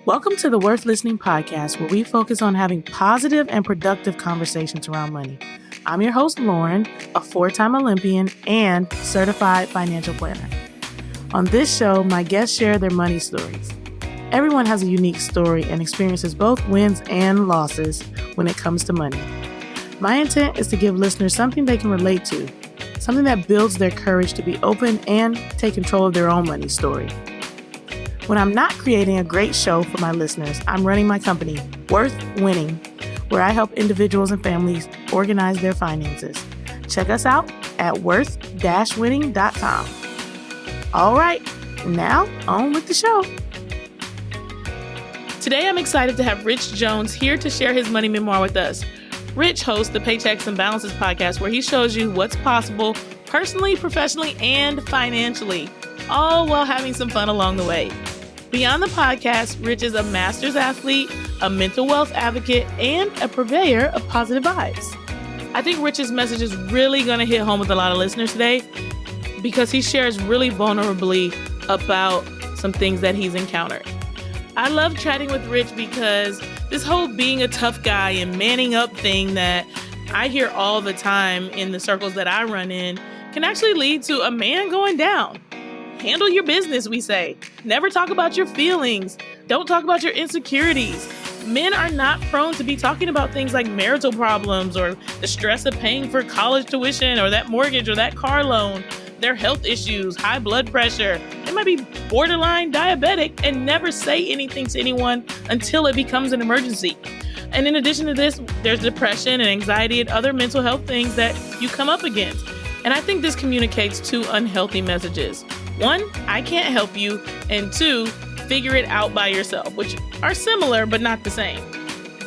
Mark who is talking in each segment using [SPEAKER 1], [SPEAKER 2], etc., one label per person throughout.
[SPEAKER 1] Welcome to the Worth Listening podcast, where we focus on having positive and productive conversations around money. I'm your host, Lauren, a 4-time Olympian and certified financial planner. On this show, my guests share their money stories. Everyone has a unique story and experiences both wins and losses when it comes to money. My intent is to give listeners something they can relate to, something that builds their courage to be open and take control of their own money story. When I'm not creating a great show for my listeners, I'm running my company, Worth Winning, where I help individuals and families organize their finances. Check us out at worth-winning.com. All right, now on with the show. Today, I'm excited to have Rich Jones here to share his money memoir with us. Rich hosts the Paychecks and Balances podcast, where he shows you what's possible personally, professionally, and financially, all while having some fun along the way. Beyond the podcast, Rich is a master's athlete, a mental wealth advocate, and a purveyor of positive vibes. I think Rich's message is really going to hit home with a lot of listeners today because he shares really vulnerably about some things that he's encountered. I love chatting with Rich because this whole being a tough guy and manning up thing that I hear all the time in the circles that I run in can actually lead to a man going down. Handle your business, we say. Never talk about your feelings. Don't talk about your insecurities. Men are not prone to be talking about things like marital problems or the stress of paying for college tuition or that mortgage or that car loan, their health issues, high blood pressure. They might be borderline diabetic and never say anything to anyone until it becomes an emergency. And in addition to this, there's depression and anxiety and other mental health things that you come up against. And I think this communicates two unhealthy messages. One, I can't help you. And two, figure it out by yourself, which are similar, but not the same.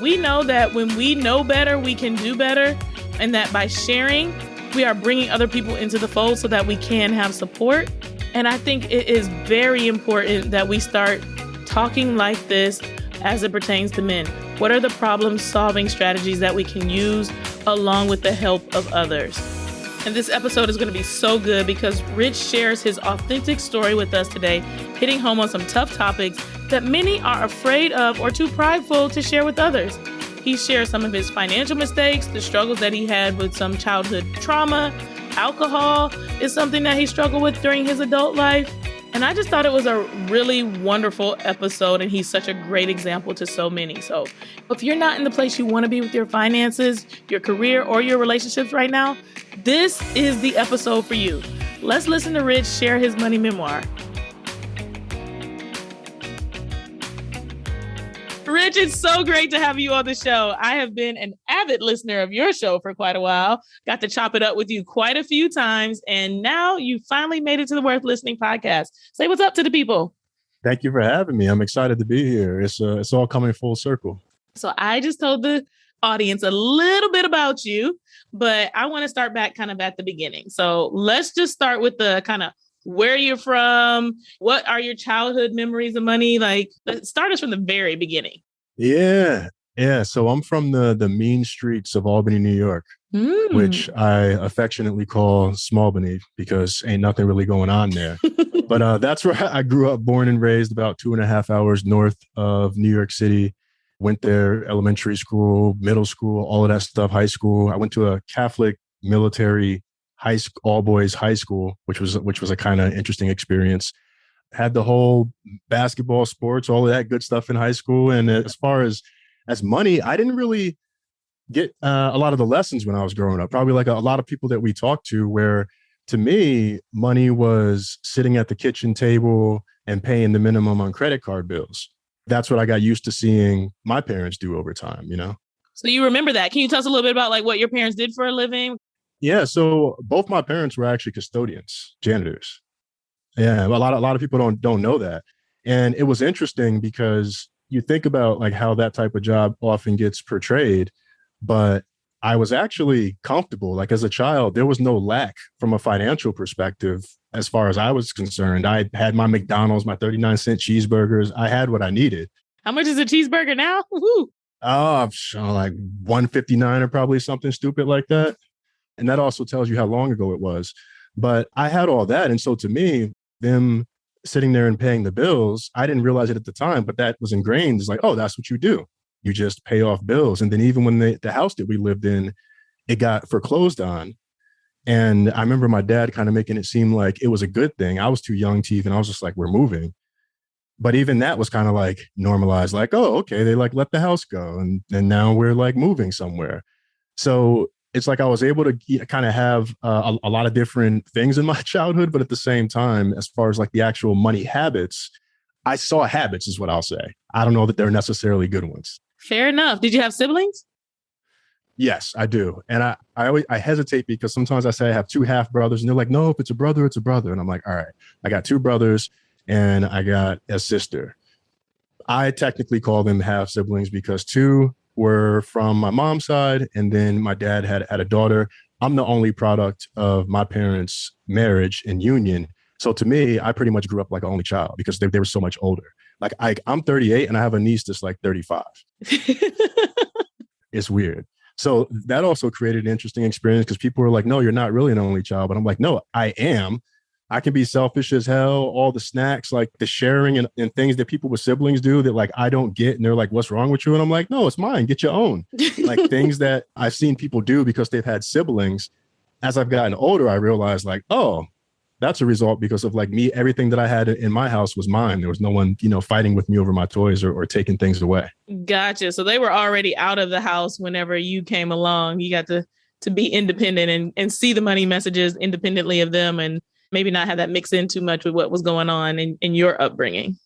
[SPEAKER 1] We know that when we know better, we can do better. And that by sharing, we are bringing other people into the fold so that we can have support. And I think it is very important that we start talking like this as it pertains to men. What are the problem-solving strategies that we can use along with the help of others? And this episode is going to be so good because Rich shares his authentic story with us today, hitting home on some tough topics that many are afraid of or too prideful to share with others. He shares some of his financial mistakes, the struggles that he had with some childhood trauma. Alcohol is something that he struggled with during his adult life. And I just thought it was a really wonderful episode, and he's such a great example to so many. So if you're not in the place you want to be with your finances, your career, or your relationships right now, this is the episode for you. Let's listen to Rich share his money memoir. Rich, it's so great to have you on the show. I have been an avid listener of your show for quite a while. Got to chop it up with you quite a few times. And now you finally made it to the Worth Listening podcast. Say what's up to the people.
[SPEAKER 2] Thank you for having me. I'm excited to be here. It's all coming full circle.
[SPEAKER 1] So I just told the audience a little bit about you, but I want to start back kind of at the beginning. So let's just start with the kind of where you're from. What are your childhood memories of money? Like, start us from the very beginning.
[SPEAKER 2] Yeah. So I'm from the mean streets of Albany, New York, which I affectionately call Smallbany because ain't nothing really going on there. But that's where I grew up, born and raised about 2.5 hours north of New York City. Went there, elementary school, middle school, all of that stuff, high school. I went to a Catholic military high school, all boys high school, which was a kind of interesting experience. Had the whole basketball, sports, all of that good stuff in high school. And as far as money, I didn't really get a lot of the lessons when I was growing up. Probably like a lot of people that we talked to, where to me, money was sitting at the kitchen table and paying the minimum on credit card bills. That's what I got used to seeing my parents do over time, you know?
[SPEAKER 1] So you remember that. Can you tell us a little bit about like what your parents did for a living?
[SPEAKER 2] Yeah. So both my parents were actually custodians, janitors. Yeah. A lot of people don't know that. And it was interesting because you think about like how that type of job often gets portrayed, but I was actually comfortable. Like as a child, there was no lack from a financial perspective. As far as I was concerned, I had my McDonald's, my 39-cent cheeseburgers. I had what I needed.
[SPEAKER 1] How much is a cheeseburger now? Woo-hoo.
[SPEAKER 2] Oh, like $1.59 or probably something stupid like that. And that also tells you how long ago it was. But I had all that. And so to me, them sitting there and paying the bills, I didn't realize it at the time, but that was ingrained. It's like, oh, that's what you do. You just pay off bills. And then even when the house that we lived in, it got foreclosed on. And I remember my dad kind of making it seem like it was a good thing. I was too young to even, I was just like, we're moving. But even that was kind of like normalized, like, oh, okay, they like let the house go. And now we're like moving somewhere. So it's like I was able to kind of have a lot of different things in my childhood. But at the same time, as far as like the actual money habits, I saw habits is what I'll say. I don't know that they're necessarily good ones.
[SPEAKER 1] Fair enough. Did you have siblings?
[SPEAKER 2] Yes, I do. And I hesitate because sometimes I say I have two half brothers and they're like, no, if it's a brother, it's a brother. And I'm like, all right, I got two brothers and I got a sister. I technically call them half siblings because two were from my mom's side. And then my dad had a daughter. I'm the only product of my parents' marriage and union. So to me, I pretty much grew up like an only child because they were so much older. Like I'm 38 and I have a niece that's like 35. It's weird. So that also created an interesting experience because people were like, no, you're not really an only child. But I'm like, no, I am. I can be selfish as hell. All the snacks, like the sharing and things that people with siblings do that like I don't get. And they're like, what's wrong with you? And I'm like, no, it's mine. Get your own. Like things that I've seen people do because they've had siblings. As I've gotten older, I realized like, oh, that's a result because of like me, everything that I had in my house was mine. There was no one, fighting with me over my toys or taking things away.
[SPEAKER 1] Gotcha. So they were already out of the house whenever you came along. You got to be independent and see the money messages independently of them and maybe not have that mix in too much with what was going on in your upbringing.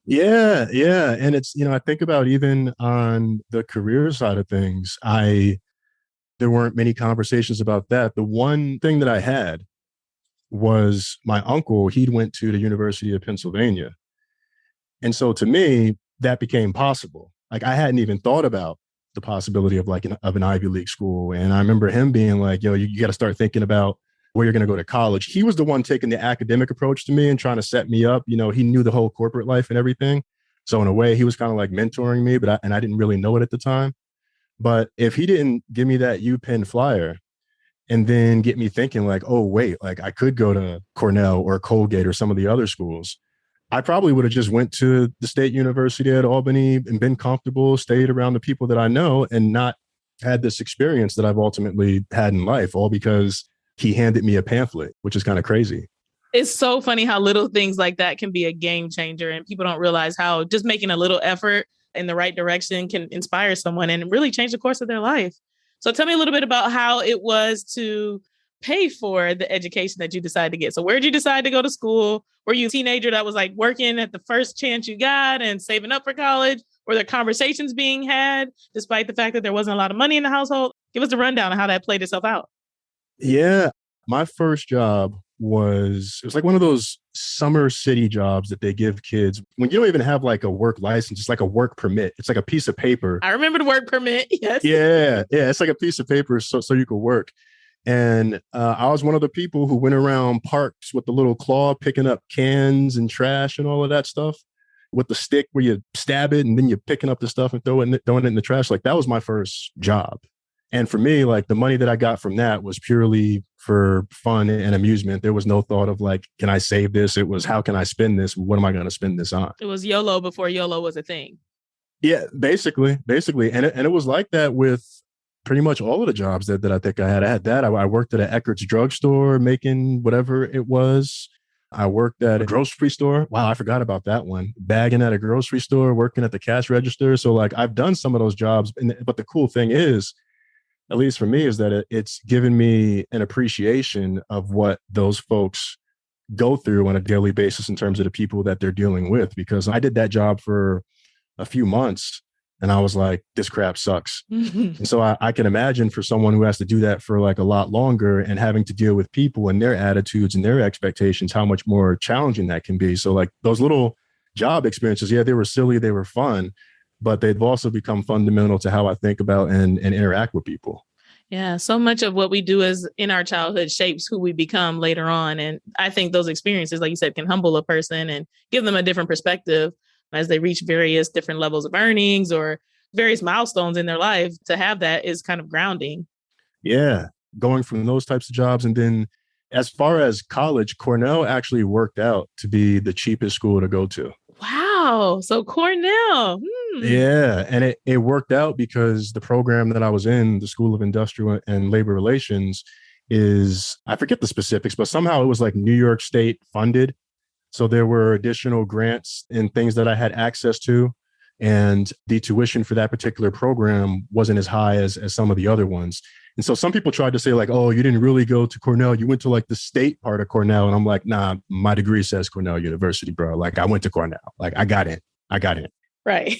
[SPEAKER 2] Yeah. Yeah. And it's, I think about even on the career side of things, there weren't many conversations about that. The one thing that I had was my uncle. He'd went to the University of Pennsylvania. And so to me, that became possible. Like I hadn't even thought about the possibility of like an Ivy League school. And I remember him being like, yo, you got to start thinking about where you're going to go to college. He was the one taking the academic approach to me and trying to set me up. He knew the whole corporate life and everything. So in a way, he was kind of like mentoring me, but I didn't really know it at the time. But if he didn't give me that UPenn flyer, and then get me thinking like, oh, wait, like I could go to Cornell or Colgate or some of the other schools, I probably would have just went to the State University at Albany and been comfortable, stayed around the people that I know and not had this experience that I've ultimately had in life, all because he handed me a pamphlet, which is kind of crazy.
[SPEAKER 1] It's so funny how little things like that can be a game changer and people don't realize how just making a little effort in the right direction can inspire someone and really change the course of their life. So tell me a little bit about how it was to pay for the education that you decided to get. So where did you decide to go to school? Were you a teenager that was like working at the first chance you got and saving up for college? Were there conversations being had despite the fact that there wasn't a lot of money in the household? Give us a rundown of how that played itself out.
[SPEAKER 2] Yeah. My first job it was like one of those summer city jobs that they give kids when you don't even have like a work license. It's like a work permit. It's like a piece of paper.
[SPEAKER 1] I remember the work permit. Yes.
[SPEAKER 2] Yeah. Yeah. It's like a piece of paper so you could work. And I was one of the people who went around parks with the little claw, picking up cans and trash and all of that stuff with the stick where you stab it and then you're picking up the stuff and throwing it in the trash. Like that was my first job. And for me, like the money that I got from that was purely for fun and amusement. There was no thought of like, can I save this? It was, how can I spend this? What am I going to spend this on?
[SPEAKER 1] It was YOLO before YOLO was a thing.
[SPEAKER 2] Yeah, basically. And it was like that with pretty much all of the jobs that I think I had. I had that. I worked at an Eckert's drugstore making whatever it was. I worked at a grocery store. Wow, I forgot about that one. Bagging at a grocery store, working at the cash register. So like I've done some of those jobs. But the cool thing is, at least for me, is that it's given me an appreciation of what those folks go through on a daily basis in terms of the people that they're dealing with. Because I did that job for a few months and I was like, this crap sucks. And so I can imagine for someone who has to do that for like a lot longer and having to deal with people and their attitudes and their expectations, how much more challenging that can be. So like those little job experiences, yeah, they were silly, they were fun, but they've also become fundamental to how I think about and interact with people.
[SPEAKER 1] Yeah, so much of what we do is in our childhood shapes who we become later on. And I think those experiences, like you said, can humble a person and give them a different perspective as they reach various different levels of earnings or various milestones in their life. To have that is kind of grounding.
[SPEAKER 2] Yeah, going from those types of jobs and then As far as college, Cornell actually worked out to be the cheapest school to go to.
[SPEAKER 1] Wow. So Cornell.
[SPEAKER 2] Yeah. And it worked out because the program that I was in, the School of Industrial and Labor Relations, is, I forget the specifics, but somehow it was like New York State funded. So there were additional grants and things that I had access to. And the tuition for that particular program wasn't as high as some of the other ones. And so some people tried to say like, oh, you didn't really go to Cornell. You went to like the state part of Cornell. And I'm like, nah, my degree says Cornell University, bro. Like I went to Cornell. Like I got in.
[SPEAKER 1] Right.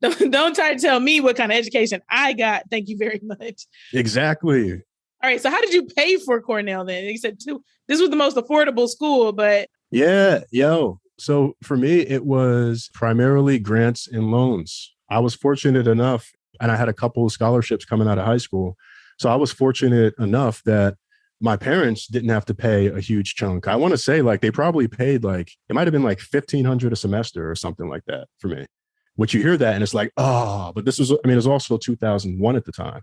[SPEAKER 1] Don't try to tell me what kind of education I got. Thank you very much.
[SPEAKER 2] Exactly.
[SPEAKER 1] All right. So how did you pay for Cornell then? You said this was the most affordable school, but.
[SPEAKER 2] Yeah. So for me, it was primarily grants and loans. I was fortunate enough, and I had a couple of scholarships coming out of high school. So I was fortunate enough that my parents didn't have to pay a huge chunk. I want to say like they probably paid like, it might have been like $1,500 a semester or something like that for me. Which you hear that and it's like, oh, but this was, it was also 2001 at the time.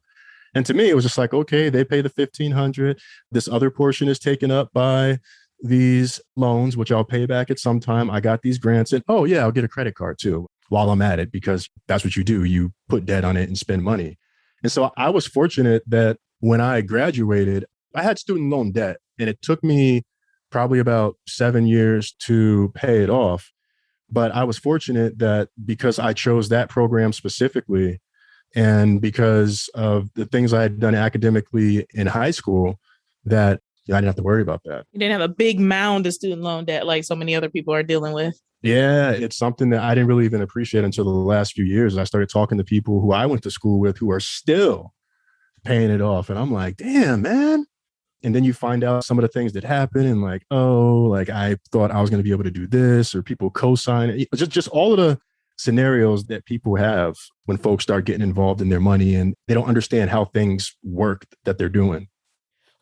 [SPEAKER 2] And to me, it was just like, okay, they pay the $1,500. This other portion is taken up by these loans, which I'll pay back at some time. I got these grants and oh yeah, I'll get a credit card too while I'm at it, because that's what you do. You put debt on it and spend money. And so I was fortunate that when I graduated, I had student loan debt and it took me probably about 7 years to pay it off. But I was fortunate that because I chose that program specifically and because of the things I had done academically in high school, that I didn't have to worry about that.
[SPEAKER 1] You didn't have a big mound of student loan debt like so many other people are dealing with.
[SPEAKER 2] Yeah, it's something that I didn't really even appreciate until the last few years. I started talking to people who I went to school with who are still paying it off. And I'm like, damn, man. And then you find out some of the things that happen and like, oh, like I thought I was going to be able to do this, or people co-sign it. Just all of the scenarios that people have when folks start getting involved in their money and they don't understand how things work that they're doing.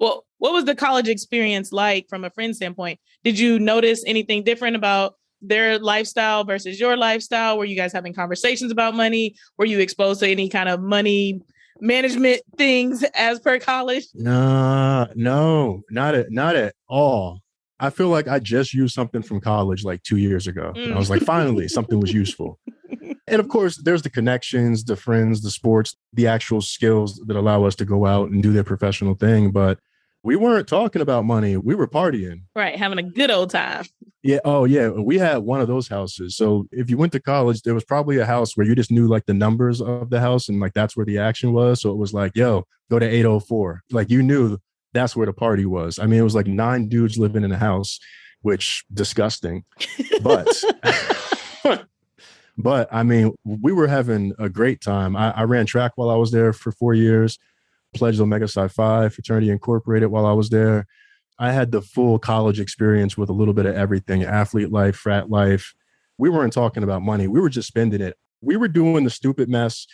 [SPEAKER 1] Well, what was the college experience like from a friend standpoint? Did you notice anything different about their lifestyle versus your lifestyle? Were you guys having conversations about money? Were you exposed to any kind of money management things as per college?
[SPEAKER 2] No, not at all. I feel like I just used something from college like 2 years ago. And I was like, finally, something was useful. And of course, there's the connections, the friends, the sports, the actual skills that allow us to go out and do their professional thing. But we weren't talking about money. We were partying.
[SPEAKER 1] Right. Having a good old time.
[SPEAKER 2] Yeah. Oh, yeah. We had one of those houses. So if you went to college, there was probably a house where you just knew like the numbers of the house and like that's where the action was. So it was like, yo, go to 804. Like you knew that's where the party was. I mean, it was like 9 dudes living in a house, which disgusting. But but I mean, we were having a great time. I ran track while I was there for 4 years, pledged Omega Psi Phi Fraternity Incorporated while I was there. I had the full college experience with a little bit of everything, athlete life, frat life. We weren't talking about money. We were just spending it. We were doing the stupid mess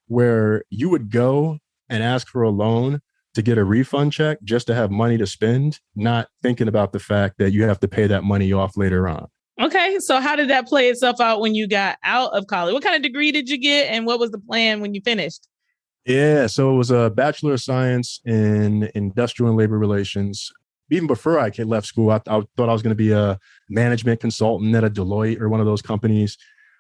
[SPEAKER 2] where you would go and ask for a loan to get a refund check just to have money to spend, not thinking about the fact that you have to pay that money off later on.
[SPEAKER 1] Okay. So how did that play itself out when you got out of college? What kind of degree did you get? And what was the plan when you finished?
[SPEAKER 2] Yeah. So it was a Bachelor of Science in Industrial and Labor Relations. Even before I left school, I thought I was going to be a management consultant at a Deloitte or one of those companies.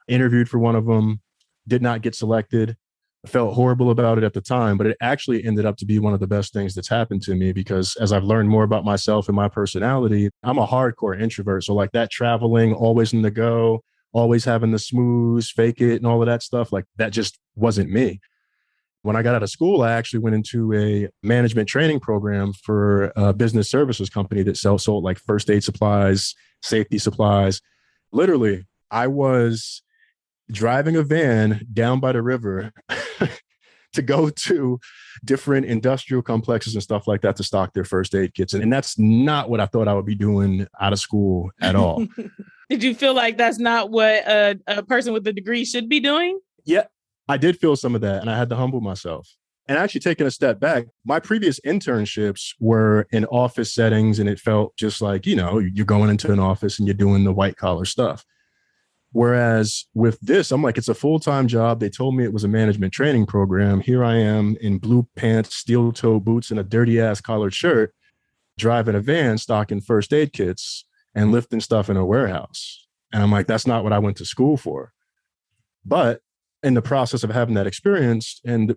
[SPEAKER 2] Interviewed for one of them, did not get selected. I felt horrible about it at the time, but it actually ended up to be one of the best things that's happened to me because as I've learned more about myself and my personality, I'm a hardcore introvert. So like that traveling, always in the go, always having the smooth, fake it and all of that stuff, like that just wasn't me. When I got out of school, I actually went into a management training program for a business services company that sold like first aid supplies, safety supplies. Literally, I was driving a van down by the river to go to different industrial complexes and stuff like that to stock their first aid kits. And that's not what I thought I would be doing out of school at all.
[SPEAKER 1] Did you feel like that's not what a person with a degree should be doing?
[SPEAKER 2] Yeah, I did feel some of that. And I had to humble myself. And actually taking a step back, my previous internships were in office settings and it felt just like, you know, you're going into an office and you're doing the white collar stuff. Whereas with this, I'm like, it's a full-time job. They told me it was a management training program. Here I am in blue pants, steel toe boots, and a dirty ass collared shirt, driving a van, stocking first aid kits and lifting stuff in a warehouse. And I'm like, that's not what I went to school for. But in the process of having that experience, and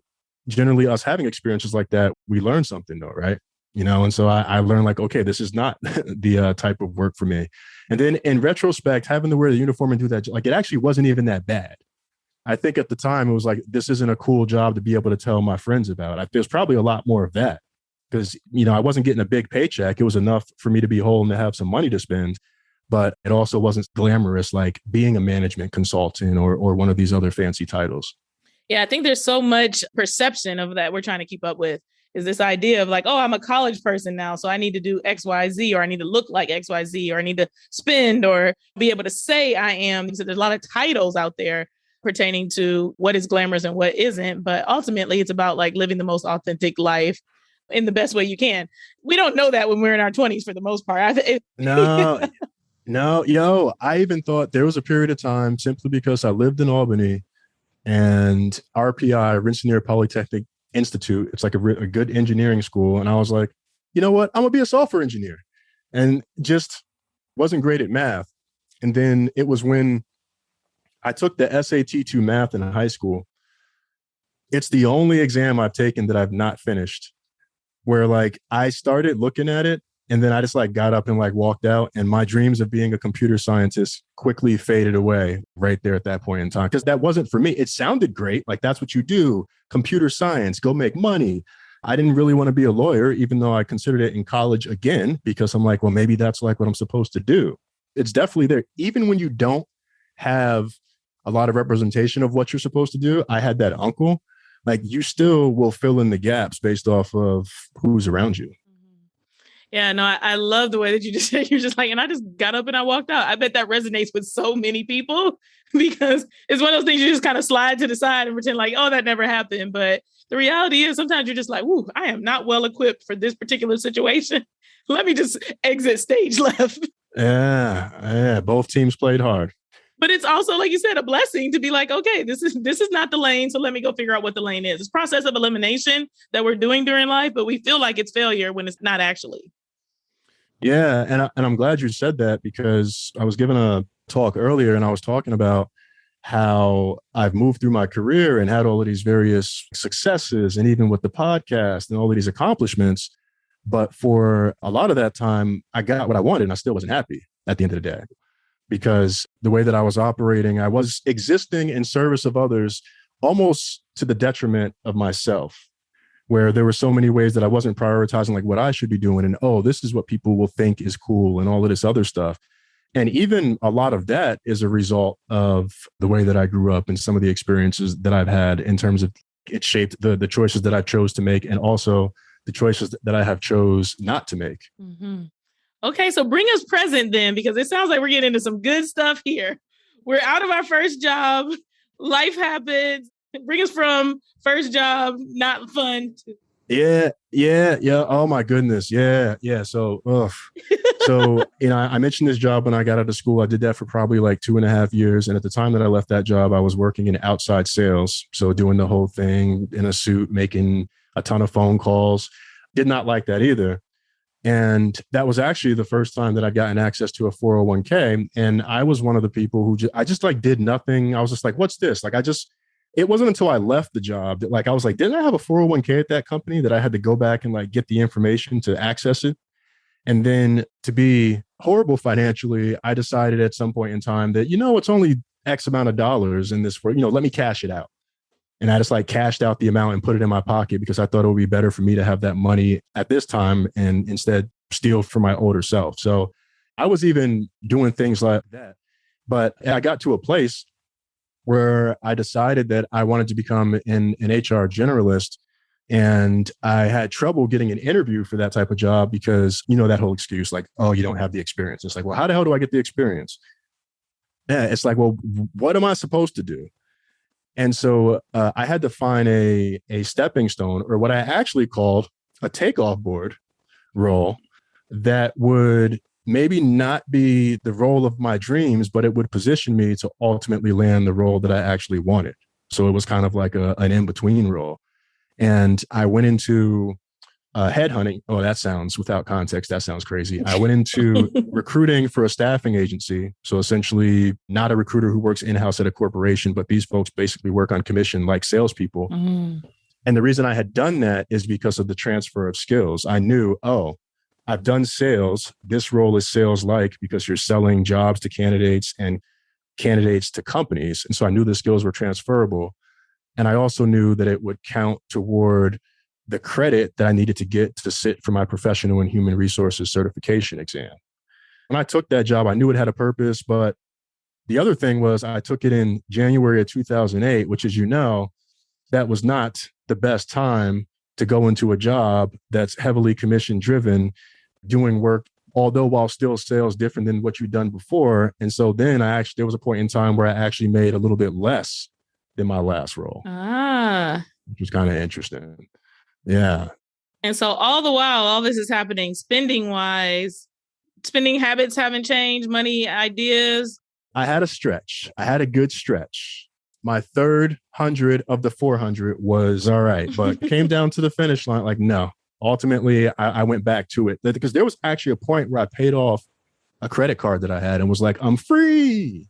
[SPEAKER 2] generally us having experiences like that, we learn something though, right? And so I learned like, okay, this is not the type of work for me. And then in retrospect, having to wear the uniform and do that, like it actually wasn't even that bad. I think at the time it was like, this isn't a cool job to be able to tell my friends about. There's probably a lot more of that because, I wasn't getting a big paycheck. It was enough for me to be whole and to have some money to spend, but it also wasn't glamorous like being a management consultant or one of these other fancy titles.
[SPEAKER 1] Yeah, I think there's so much perception of that we're trying to keep up with. Is this idea of like, oh, I'm a college person now, so I need to do X, Y, Z, or I need to look like X, Y, Z, or I need to spend or be able to say I am. So there's a lot of titles out there pertaining to what is glamorous and what isn't. But ultimately, it's about like living the most authentic life in the best way you can. We don't know that when we're in our 20s for the most part.
[SPEAKER 2] No, I even thought there was a period of time simply because I lived in Albany and RPI, Rensselaer Polytechnic Institute. It's like a good engineering school. And I was like, you know what? I'm going to be a software engineer, and just wasn't great at math. And then it was when I took the SAT 2 math in high school. It's the only exam I've taken that I've not finished, where like I started looking at it and then I just like got up and like walked out, and my dreams of being a computer scientist quickly faded away right there at that point in time. Because that wasn't for me. It sounded great. Like that's what you do. Computer science, go make money. I didn't really want to be a lawyer, even though I considered it in college again, because I'm like, well, maybe that's like what I'm supposed to do. It's definitely there. Even when you don't have a lot of representation of what you're supposed to do, I had that uncle. Like you still will fill in the gaps based off of who's around you.
[SPEAKER 1] Yeah, no, I love the way that you just said, you're just like, and I just got up and I walked out. I bet that resonates with so many people because it's one of those things you just kind of slide to the side and pretend like, oh, that never happened. But the reality is sometimes you're just like, ooh, I am not well equipped for this particular situation. Let me just exit stage left.
[SPEAKER 2] Yeah. Both teams played hard.
[SPEAKER 1] But it's also, like you said, a blessing to be like, okay, this is not the lane. So let me go figure out what the lane is. It's a process of elimination that we're doing during life, but we feel like it's failure when it's not actually.
[SPEAKER 2] Yeah. And I'm glad you said that, because I was giving a talk earlier and I was talking about how I've moved through my career and had all of these various successes, and even with the podcast and all of these accomplishments. But for a lot of that time, I got what I wanted and I still wasn't happy at the end of the day, because the way that I was operating, I was existing in service of others almost to the detriment of myself, where there were so many ways that I wasn't prioritizing like what I should be doing. And, oh, this is what people will think is cool and all of this other stuff. And even a lot of that is a result of the way that I grew up and some of the experiences that I've had in terms of it shaped the choices that I chose to make, and also the choices that I have chose not to make.
[SPEAKER 1] Mm-hmm. Okay, so bring us present then, because it sounds like we're getting into some good stuff here. We're out of our first job. Life happens. Bring us from first job, not fun.
[SPEAKER 2] Yeah. Oh my goodness. Yeah. So, I mentioned this job when I got out of school. I did that for probably like 2.5 years. And at the time that I left that job, I was working in outside sales. So doing the whole thing in a suit, making a ton of phone calls. Did not like that either. And that was actually the first time that I'd gotten access to a 401k. And I was one of the people who I just like did nothing. I was just like, what's this? Like, it wasn't until I left the job that like, I was like, didn't I have a 401k at that company that I had to go back and like get the information to access it? And then to be horrible financially, I decided at some point in time that, it's only X amount of dollars in this for, let me cash it out. And I just like cashed out the amount and put it in my pocket, because I thought it would be better for me to have that money at this time and instead steal from my older self. So I was even doing things like that. But I got to a place where I decided that I wanted to become an HR generalist. And I had trouble getting an interview for that type of job because, that whole excuse, like, oh, you don't have the experience. It's like, well, how the hell do I get the experience? Yeah, it's like, well, what am I supposed to do? And so I had to find a stepping stone, or what I actually called a takeoff board role that would maybe not be the role of my dreams, but it would position me to ultimately land the role that I actually wanted. So it was kind of like an in-between role. And I went into headhunting. Oh, that sounds, without context, that sounds crazy. I went into recruiting for a staffing agency. So essentially not a recruiter who works in-house at a corporation, but these folks basically work on commission like salespeople. And the reason I had done that is because of the transfer of skills. I knew, oh, I've done sales. This role is sales-like because you're selling jobs to candidates and candidates to companies. And so I knew the skills were transferable. And I also knew that it would count toward the credit that I needed to get to sit for my professional and human resources certification exam. When I took that job, I knew it had a purpose, but the other thing was I took it in January of 2008, which, as you know, that was not the best time to go into a job that's heavily commission driven, doing work, although while still sales different than what you've done before. And so then there was a point in time where I actually made a little bit less than my last role, which was kind of interesting. Yeah.
[SPEAKER 1] And so all the while, all this is happening, spending habits haven't changed, money ideas.
[SPEAKER 2] I had a stretch. I had a good stretch. My third 100 of the 400 was all right, but came down to the finish line. Like, no, ultimately I went back to it because there was actually a point where I paid off a credit card that I had and was like, I'm free.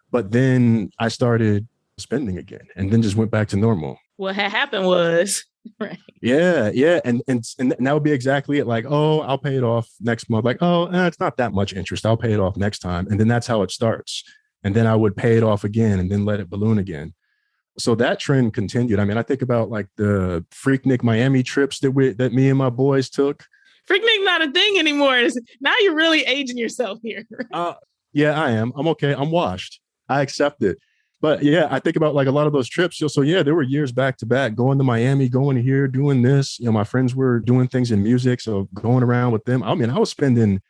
[SPEAKER 2] But then I started spending again and then just went back to normal.
[SPEAKER 1] What had happened was, right.
[SPEAKER 2] Yeah. And that would be exactly it. Like, oh, I'll pay it off next month. Like, oh, it's not that much interest. I'll pay it off next time. And then that's how it starts. And then I would pay it off again and then let it balloon again. So that trend continued. I mean, I think about like the Freaknik Miami trips that me and my boys took.
[SPEAKER 1] Freaknik not a thing anymore. Now you're really aging yourself here.
[SPEAKER 2] Yeah, I am. I'm okay. I'm washed. I accept it. But yeah, I think about like a lot of those trips. So yeah, there were years back to back, going to Miami, going here, doing this. You know, my friends were doing things in music. So going around with them. I mean, I was spending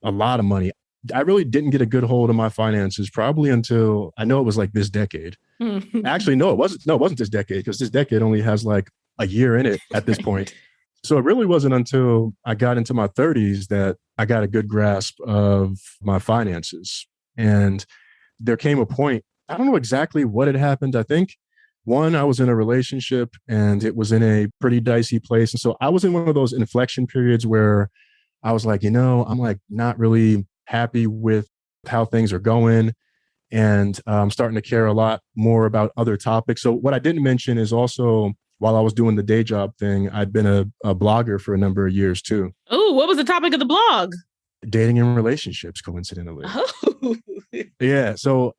[SPEAKER 2] a lot of money. I really didn't get a good hold of my finances probably until I know it was like this decade. Actually, no, it wasn't. No, it wasn't this decade because this decade only has like a year in it at this point. So it really wasn't until I got into my 30s that I got a good grasp of my finances. And there came a point, I don't know exactly what had happened. I think one, I was in a relationship and it was in a pretty dicey place. And so I was in one of those inflection periods where I was like, I'm like not really happy with how things are going. And I'm starting to care a lot more about other topics. So what I didn't mention is also while I was doing the day job thing, I'd been a blogger for a number of years too.
[SPEAKER 1] Oh, what was the topic of the blog?
[SPEAKER 2] Dating and relationships, coincidentally.
[SPEAKER 1] Oh.
[SPEAKER 2] Yeah. So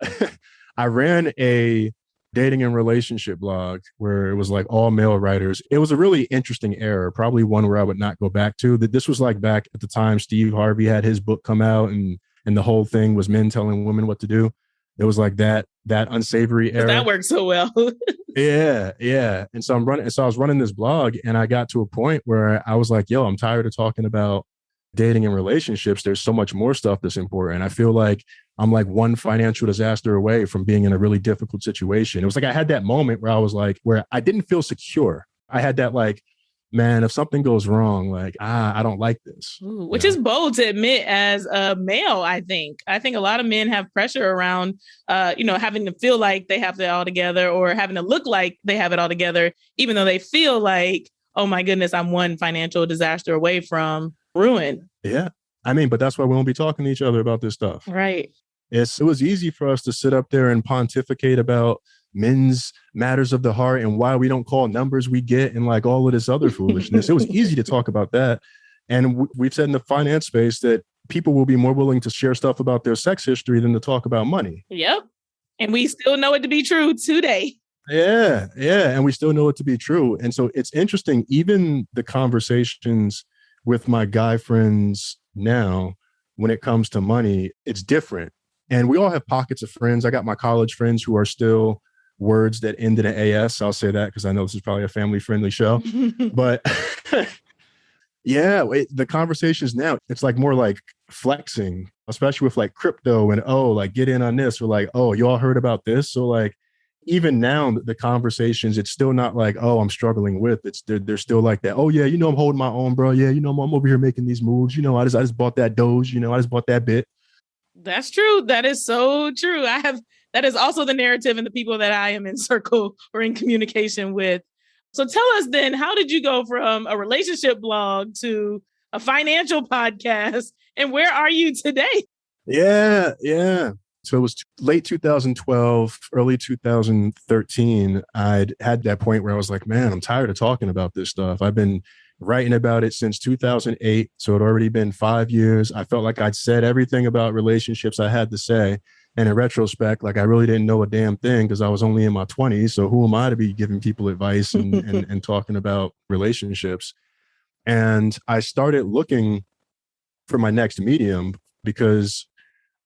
[SPEAKER 2] I ran a dating and relationship blog where it was like all male writers. It was a really interesting era, probably one where I would not go back to. That this was like back at the time Steve Harvey had his book come out and the whole thing was men telling women what to do. It was like that unsavory era.
[SPEAKER 1] That worked so well.
[SPEAKER 2] Yeah. And so I was running this blog and I got to a point where I was like, yo, I'm tired of talking about dating and relationships. There's so much more stuff that's important. I feel like I'm like one financial disaster away from being in a really difficult situation. It was like I had that moment where I was like, where I didn't feel secure. I had that like, man, if something goes wrong, like, I don't like this.
[SPEAKER 1] Ooh, which is bold to admit as a male, I think. I think a lot of men have pressure around, having to feel like they have it all together or having to look like they have it all together, even though they feel like, oh my goodness, I'm one financial disaster away from ruin.
[SPEAKER 2] Yeah. I mean, but that's why we won't be talking to each other about this stuff.
[SPEAKER 1] Right.
[SPEAKER 2] It was easy for us to sit up there and pontificate about men's matters of the heart and why we don't call numbers we get and like all of this other foolishness. It was easy to talk about that. And we've said in the finance space that people will be more willing to share stuff about their sex history than to talk about money.
[SPEAKER 1] Yep. And we still know it to be true today.
[SPEAKER 2] Yeah. And we still know it to be true. And so it's interesting, even the conversations with my guy friends now, when it comes to money, it's different. And we all have pockets of friends. I got my college friends who are still words that end in an AS. I'll say that because I know this is probably a family-friendly show. But yeah, the conversations now, it's like more like flexing, especially with like crypto and, like get in on this. Or like, you all heard about this? So like, even now, the conversations, it's still not like, I'm struggling with. They're still like that. Oh yeah, I'm holding my own, bro. Yeah, I'm over here making these moves. I just bought that Doge. I just bought that bit.
[SPEAKER 1] That's true. That is so true. That is also the narrative and the people that I am in circle or in communication with. So tell us then, how did you go from a relationship blog to a financial podcast? And where are you today?
[SPEAKER 2] Yeah. So it was late 2012, early 2013. I'd had that point where I was like, man, I'm tired of talking about this stuff. I've been writing about it since 2008. So it'd already been 5 years. I felt like I'd said everything about relationships I had to say. And in retrospect, like I really didn't know a damn thing because I was only in my 20s. So who am I to be giving people advice and talking about relationships? And I started looking for my next medium because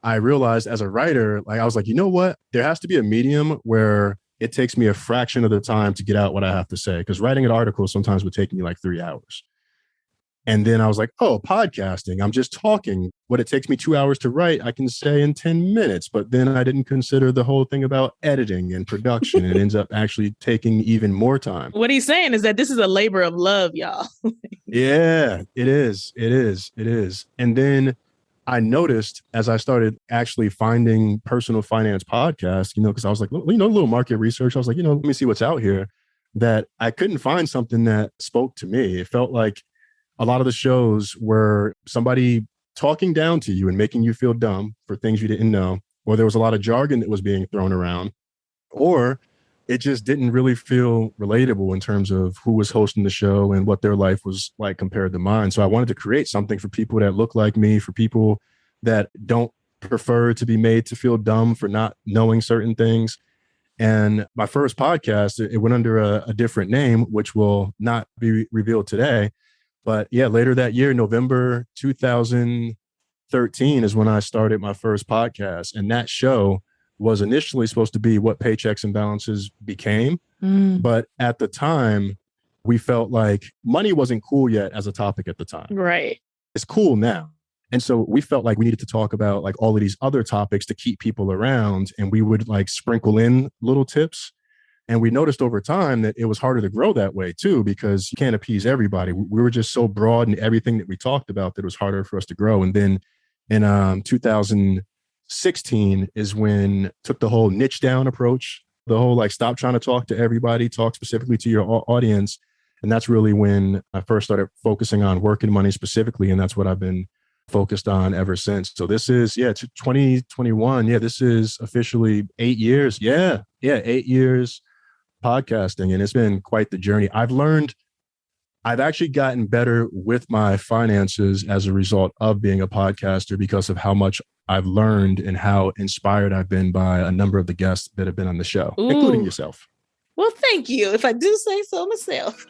[SPEAKER 2] I realized as a writer, like I was like, you know what? There has to be a medium where it takes me a fraction of the time to get out what I have to say. Because writing an article sometimes would take me like 3 hours. And then I was like, oh, podcasting, I'm just talking. What it takes me 2 hours to write, I can say in 10 minutes. But then I didn't consider the whole thing about editing and production. It ends up actually taking even more time.
[SPEAKER 1] What he's saying is that this is a labor of love, y'all.
[SPEAKER 2] Yeah, it is. And then I noticed as I started actually finding personal finance podcasts, because I was like, a little market research. I was like, let me see what's out here, that I couldn't find something that spoke to me. It felt like a lot of the shows were somebody talking down to you and making you feel dumb for things you didn't know, or there was a lot of jargon that was being thrown around, or it just didn't really feel relatable in terms of who was hosting the show and what their life was like compared to mine. So I wanted to create something for people that look like me, for people that don't prefer to be made to feel dumb for not knowing certain things. And my first podcast, it went under a different name, which will not be revealed today. But yeah, later that year, November 2013 is when I started my first podcast. And that show was initially supposed to be what Paychecks and Balances became. But at the time, we felt like money wasn't cool yet as a topic at the time.
[SPEAKER 1] Right.
[SPEAKER 2] It's cool now. And so we felt like we needed to talk about like all of these other topics to keep people around. And we would like sprinkle in little tips. And we noticed over time that it was harder to grow that way too, because you can't appease everybody. We were just so broad in everything that we talked about that it was harder for us to grow. And then in 2016 is when I took the whole niche down approach, the whole like stop trying to talk to everybody, talk specifically to your audience. And that's really when I first started focusing on work and money specifically. And that's what I've been focused on ever since. So this is, 2021. Yeah, this is officially 8 years. Yeah, 8 years podcasting. And it's been quite the journey. I've actually gotten better with my finances as a result of being a podcaster because of how much I've learned and how inspired I've been by a number of the guests that have been on the show, including yourself.
[SPEAKER 1] Well, thank you. If I do say so myself.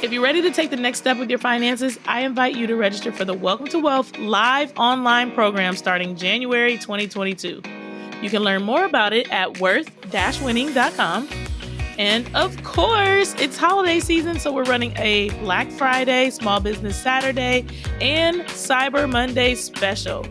[SPEAKER 1] If you're ready to take the next step with your finances, I invite you to register for the Welcome to Wealth live online program starting January 2022. You can learn more about it at worth-winning.com. And of course, it's holiday season, so we're running a Black Friday, Small Business Saturday, and Cyber Monday special.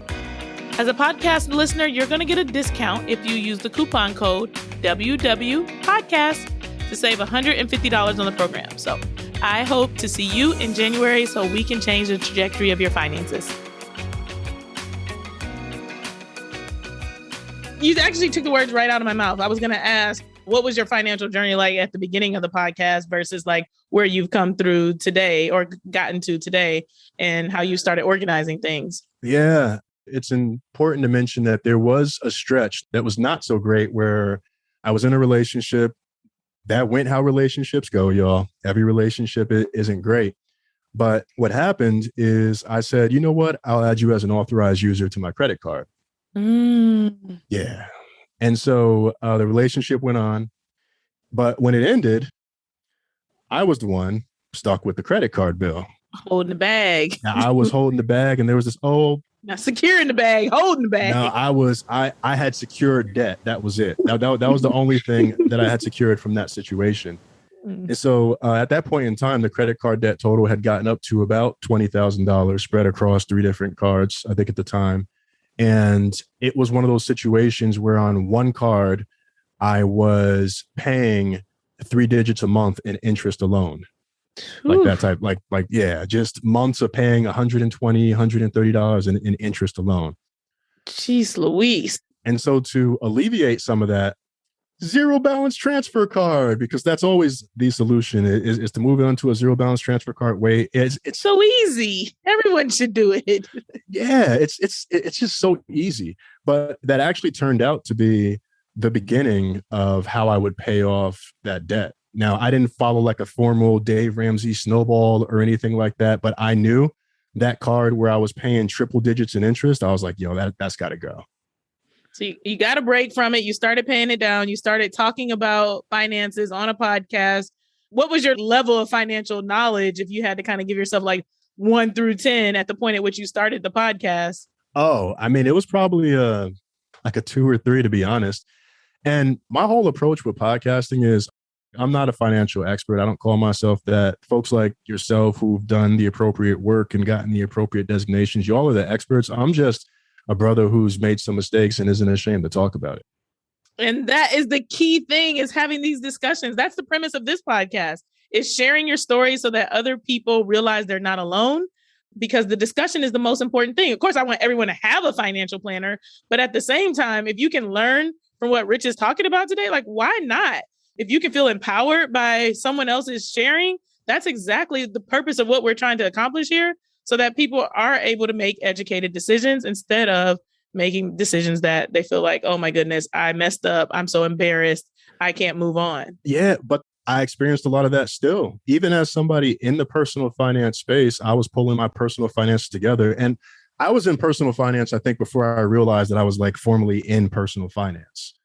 [SPEAKER 1] As a podcast listener, you're going to get a discount if you use the coupon code WWPodcast to save $150 on the program. So I hope to see you in January so we can change the trajectory of your finances. You actually took the words right out of my mouth. I was going to ask, what was your financial journey like at the beginning of the podcast versus like where you've come through today or gotten to today and how you started organizing things?
[SPEAKER 2] Yeah, it's important to mention that there was a stretch that was not so great where I was in a relationship that went how relationships go, y'all. Every relationship isn't great. But what happened is I said, you know what? I'll add you as an authorized user to my credit card. Yeah. And so the relationship went on. But when it ended, I was the one stuck with the credit card bill.
[SPEAKER 1] Holding the bag.
[SPEAKER 2] Now, I was holding the bag and there was this
[SPEAKER 1] not securing the bag, holding the bag.
[SPEAKER 2] No, I had secured debt. That was it. That was the only thing that I had secured from that situation. And so at that point in time, the credit card debt total had gotten up to about $20,000 spread across 3 different cards, I think at the time. And it was one of those situations where on one card, I was paying 3 digits a month in interest alone. Like that type, just months of paying $120, $130 in interest alone.
[SPEAKER 1] Jeez Louise.
[SPEAKER 2] And so to alleviate some of that, zero balance transfer card, because that's always the solution is to move it onto a zero balance transfer card way. It's
[SPEAKER 1] so easy. Everyone should do it.
[SPEAKER 2] Yeah, it's just so easy. But that actually turned out to be the beginning of how I would pay off that debt. Now, I didn't follow like a formal Dave Ramsey snowball or anything like that, but I knew that card where I was paying triple digits in interest, I was like, that's got to go.
[SPEAKER 1] So you got a break from it. You started paying it down. You started talking about finances on a podcast. What was your level of financial knowledge if you had to kind of give yourself like 1 through 10 at the point at which you started the podcast?
[SPEAKER 2] Oh, I mean, it was probably like a 2 or 3, to be honest. And my whole approach with podcasting is I'm not a financial expert. I don't call myself that. Folks like yourself who've done the appropriate work and gotten the appropriate designations, you all are the experts. I'm just a brother who's made some mistakes and isn't ashamed to talk about it.
[SPEAKER 1] And that is the key thing, is having these discussions. That's the premise of this podcast, is sharing your story so that other people realize they're not alone, because the discussion is the most important thing. Of course, I want everyone to have a financial planner, but at the same time, if you can learn from what Rich is talking about today, like, why not? If you can feel empowered by someone else's sharing, that's exactly the purpose of what we're trying to accomplish here, so that people are able to make educated decisions instead of making decisions that they feel like, oh my goodness, I messed up. I'm so embarrassed. I can't move on.
[SPEAKER 2] Yeah, but I experienced a lot of that still. Even as somebody in the personal finance space, I was pulling my personal finances together. And I was in personal finance, I think, before I realized that I was like formally in personal finance.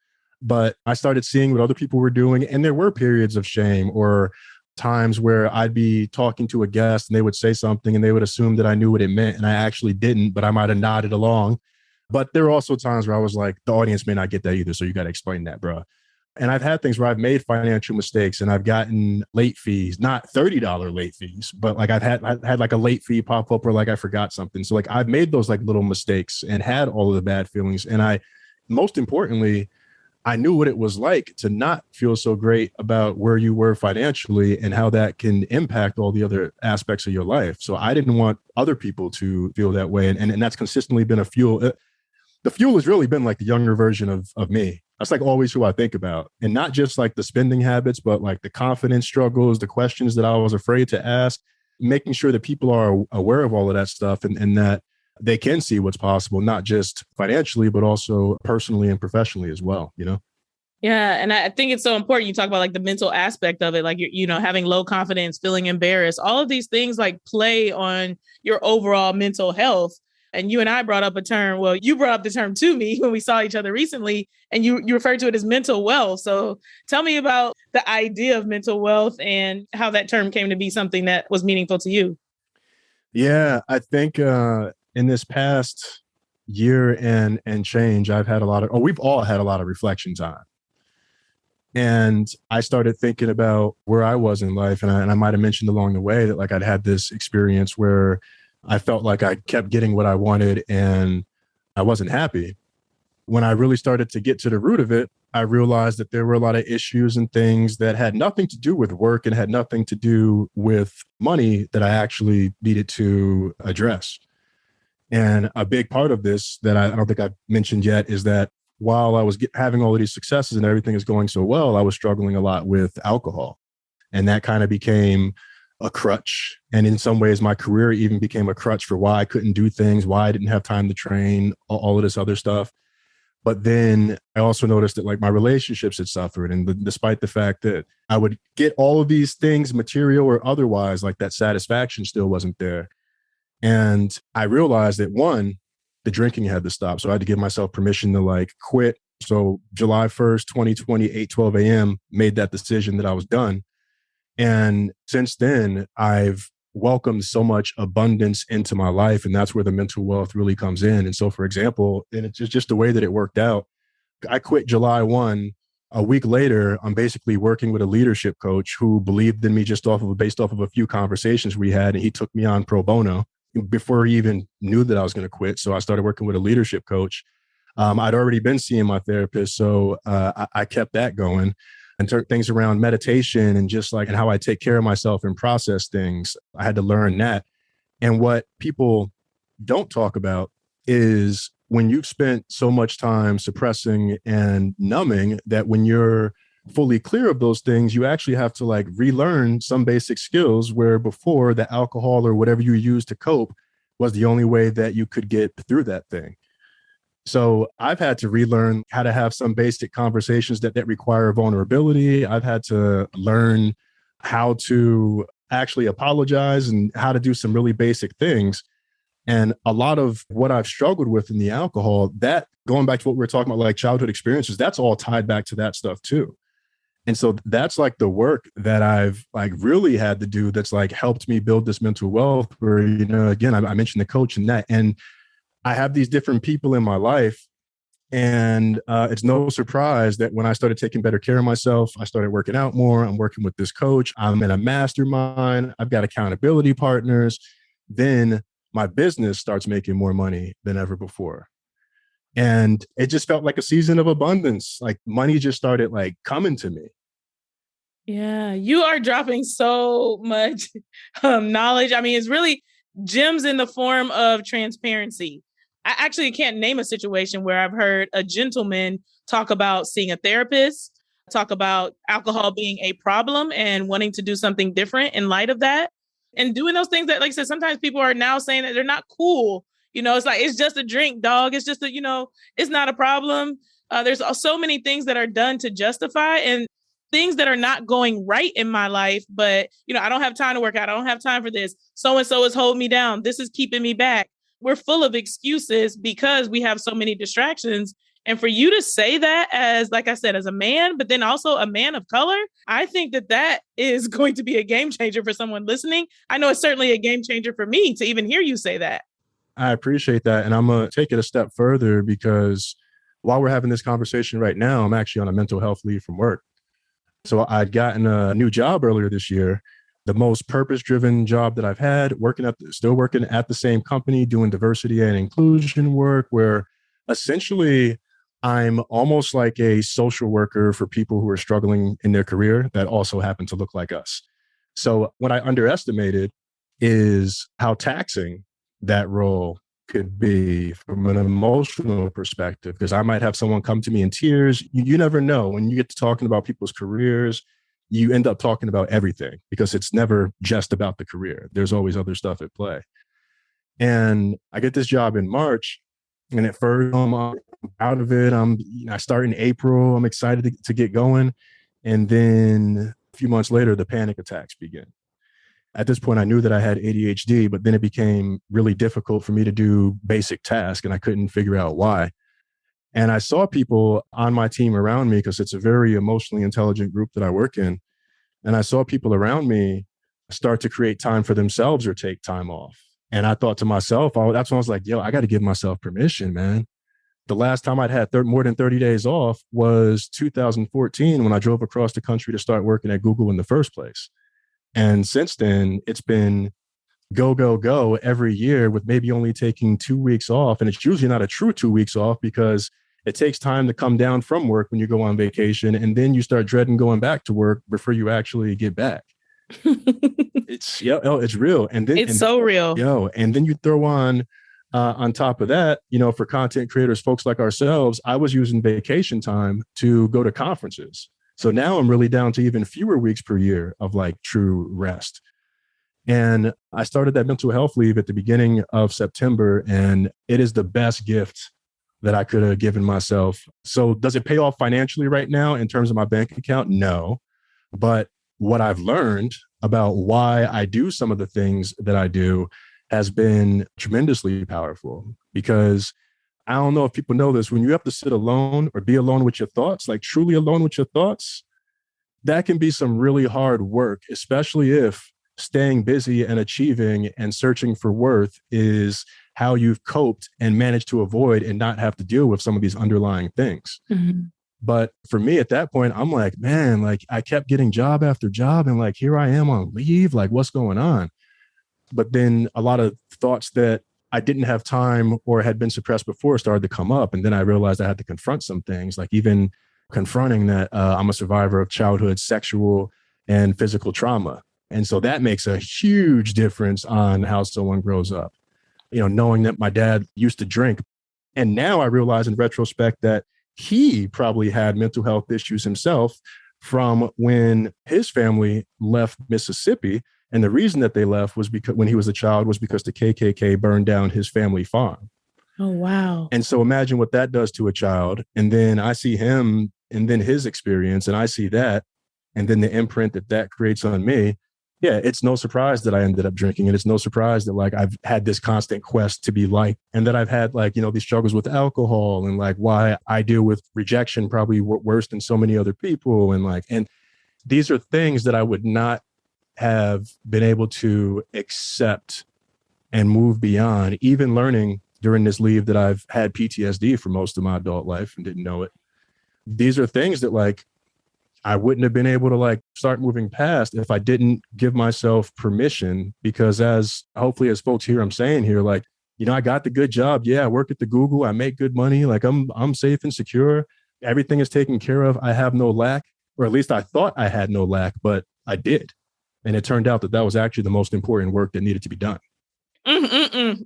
[SPEAKER 2] But I started seeing what other people were doing. And there were periods of shame or times where I'd be talking to a guest and they would say something and they would assume that I knew what it meant. And I actually didn't, but I might have nodded along. But there were also times where I was like, the audience may not get that either. So you got to explain that, bro. And I've had things where I've made financial mistakes and I've gotten late fees, not $30 late fees, but like I've had like a late fee pop up or like I forgot something. So like I've made those like little mistakes and had all of the bad feelings. And most importantly, I knew what it was like to not feel so great about where you were financially and how that can impact all the other aspects of your life. So I didn't want other people to feel that way. And that's consistently been a fuel. The fuel has really been like the younger version of me. That's like always who I think about. And not just like the spending habits, but like the confidence struggles, the questions that I was afraid to ask, making sure that people are aware of all of that stuff and that they can see what's possible, not just financially, but also personally and professionally as well, you know?
[SPEAKER 1] Yeah. And I think it's so important. You talk about like the mental aspect of it, like, having low confidence, feeling embarrassed, all of these things like play on your overall mental health. And you and I brought up a term. Well, you brought up the term to me when we saw each other recently, and you referred to it as mental wealth. So tell me about the idea of mental wealth and how that term came to be something that was meaningful to you.
[SPEAKER 2] Yeah, I think in this past year and change, we've all had a lot of reflection time. And I started thinking about where I was in life. And I might have mentioned along the way that like I'd had this experience where I felt like I kept getting what I wanted and I wasn't happy. When I really started to get to the root of it, I realized that there were a lot of issues and things that had nothing to do with work and had nothing to do with money that I actually needed to address. And a big part of this that I don't think I've mentioned yet is that while I was having all of these successes and everything is going so well, I was struggling a lot with alcohol. And that kind of became a crutch. And in some ways, my career even became a crutch for why I couldn't do things, why I didn't have time to train, all of this other stuff. But then I also noticed that like my relationships had suffered. And despite the fact that I would get all of these things, material or otherwise, like that satisfaction still wasn't there. And I realized that one, the drinking had to stop. So I had to give myself permission to like quit. So July 1st, 2020, 8:12 a.m. made that decision that I was done. And since then, I've welcomed so much abundance into my life. And that's where the mental wealth really comes in. And so, for example, and it's just the way that it worked out. I quit July 1. A week later, I'm basically working with a leadership coach who believed in me based off of a few conversations we had. And he took me on pro bono before he even knew that I was going to quit. So I started working with a leadership coach. I'd already been seeing my therapist. So I kept that going. And things around meditation and just like and how I take care of myself and process things. I had to learn that. And what people don't talk about is when you've spent so much time suppressing and numbing that when you're fully clear of those things, you actually have to like relearn some basic skills where before the alcohol or whatever you use to cope was the only way that you could get through that thing. So I've had to relearn how to have some basic conversations that require vulnerability. I've had to learn how to actually apologize and how to do some really basic things. And a lot of what I've struggled with in the alcohol, that going back to what we were talking about, like childhood experiences, that's all tied back to that stuff too. And so that's like the work that I've like really had to do that's like helped me build this mental wealth where, you know, again, I mentioned the coach and that, and I have these different people in my life. And it's no surprise that when I started taking better care of myself, I started working out more. I'm working with this coach. I'm in a mastermind. I've got accountability partners. Then my business starts making more money than ever before. And it just felt like a season of abundance. Like money just started like coming to me.
[SPEAKER 1] Yeah, you are dropping so much knowledge. I mean, it's really gems in the form of transparency. I actually can't name a situation where I've heard a gentleman talk about seeing a therapist, talk about alcohol being a problem and wanting to do something different in light of that. And doing those things that, like I said, sometimes people are now saying that they're not cool. You know, it's like, it's just a drink, dog. It's just it's not a problem. There's so many things that are done to justify and things that are not going right in my life. But, I don't have time to work out. I don't have time for this. So-and-so is holding me down. This is keeping me back. We're full of excuses because we have so many distractions. And for you to say that as, like I said, as a man, but then also a man of color, I think that is going to be a game changer for someone listening. I know it's certainly a game changer for me to even hear you say that.
[SPEAKER 2] I appreciate that. And I'm going to take it a step further because while we're having this conversation right now, I'm actually on a mental health leave from work. So I'd gotten a new job earlier this year, the most purpose-driven job that I've had, still working at the same company, doing diversity and inclusion work, where essentially I'm almost like a social worker for people who are struggling in their career that also happen to look like us. So what I underestimated is how taxing that role could be from an emotional perspective, because I might have someone come to me in tears. You never know. When you get to talking about people's careers, you end up talking about everything because it's never just about the career. There's always other stuff at play. And I get this job in March, and at first I'm out of it. I start in April. I'm excited to get going. And then a few months later, the panic attacks begin. At this point, I knew that I had ADHD, but then it became really difficult for me to do basic tasks, and I couldn't figure out why. And I saw people on my team around me, because it's a very emotionally intelligent group that I work in. And I saw people around me start to create time for themselves or take time off. And I thought to myself, that's when I was like, yo, I got to give myself permission, man. The last time I'd had more than 30 days off was 2014 when I drove across the country to start working at Google in the first place. And since then, it's been go, go, go every year with maybe only taking 2 weeks off. And it's usually not a true 2 weeks off because it takes time to come down from work when you go on vacation. And then you start dreading going back to work before you actually get back. It's real. And then
[SPEAKER 1] it's so real.
[SPEAKER 2] And then you throw on top of that, for content creators, folks like ourselves, I was using vacation time to go to conferences. So now I'm really down to even fewer weeks per year of like true rest. And I started that mental health leave at the beginning of September, and it is the best gift that I could have given myself. So does it pay off financially right now in terms of my bank account? No. But what I've learned about why I do some of the things that I do has been tremendously powerful, because I don't know if people know this, when you have to sit alone or be alone with your thoughts, like truly alone with your thoughts, that can be some really hard work, especially if staying busy and achieving and searching for worth is how you've coped and managed to avoid and not have to deal with some of these underlying things. Mm-hmm. But for me at that point, I'm like, man, like I kept getting job after job and like, here I am on leave, like what's going on? But then a lot of thoughts that I didn't have time or had been suppressed before started to come up. And then I realized I had to confront some things, like even confronting that I'm a survivor of childhood sexual and physical trauma. And so that makes a huge difference on how someone grows up. Knowing that my dad used to drink, And now I realize in retrospect that he probably had mental health issues himself from when his family left Mississippi. And the reason that they left was because when he was a child was because the KKK burned down his family farm.
[SPEAKER 1] Oh, wow.
[SPEAKER 2] And so imagine what that does to a child. And then I see him and then his experience and I see that. And then the imprint that that creates on me. Yeah, it's no surprise that I ended up drinking. And it's no surprise that like I've had this constant quest to be liked and that I've had like, you know, these struggles with alcohol and like why I deal with rejection probably worse than so many other people. And like, and these are things that I would not have been able to accept and move beyond, even learning during this leave that I've had PTSD for most of my adult life and didn't know it. These are things that like I wouldn't have been able to like start moving past if I didn't give myself permission, because as hopefully as folks here, I'm saying here, like, you know, I got the good job. Yeah. I work at the Google. I make good money. Like I'm safe and secure. Everything is taken care of. I have no lack, or at least I thought I had no lack, but I did. And it turned out that that was actually the most important work that needed to be done.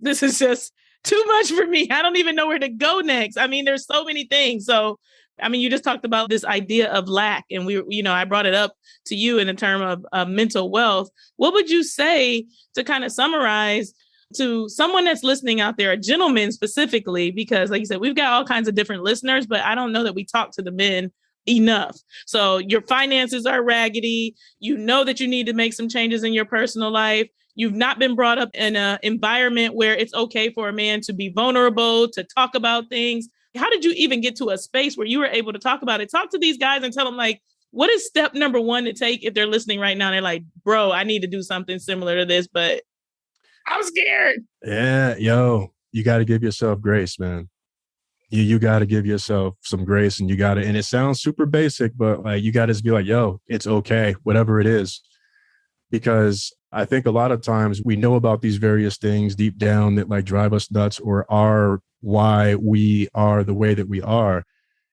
[SPEAKER 1] This is just too much for me. I don't even know where to go next. I mean, there's so many things. So, I mean, you just talked about this idea of lack, and I brought it up to you in the term of mental wealth. What would you say to kind of summarize to someone that's listening out there, a gentleman specifically, because like you said, we've got all kinds of different listeners, but I don't know that we talk to the men enough. So your finances are raggedy. You know that you need to make some changes in your personal life. You've not been brought up in an environment where it's okay for a man to be vulnerable, to talk about things. How did you even get to a space where you were able to talk about it? Talk to these guys and tell them, like, what is step number one to take if they're listening right now? They're like, bro, I need to do something similar to this, but I'm scared.
[SPEAKER 2] Yeah, yo, you got to give yourself grace, man. You got to give yourself some grace, and and it sounds super basic, but like you got to be like, yo, it's okay, whatever it is. Because I think a lot of times we know about these various things deep down that like drive us nuts or are why we are the way that we are.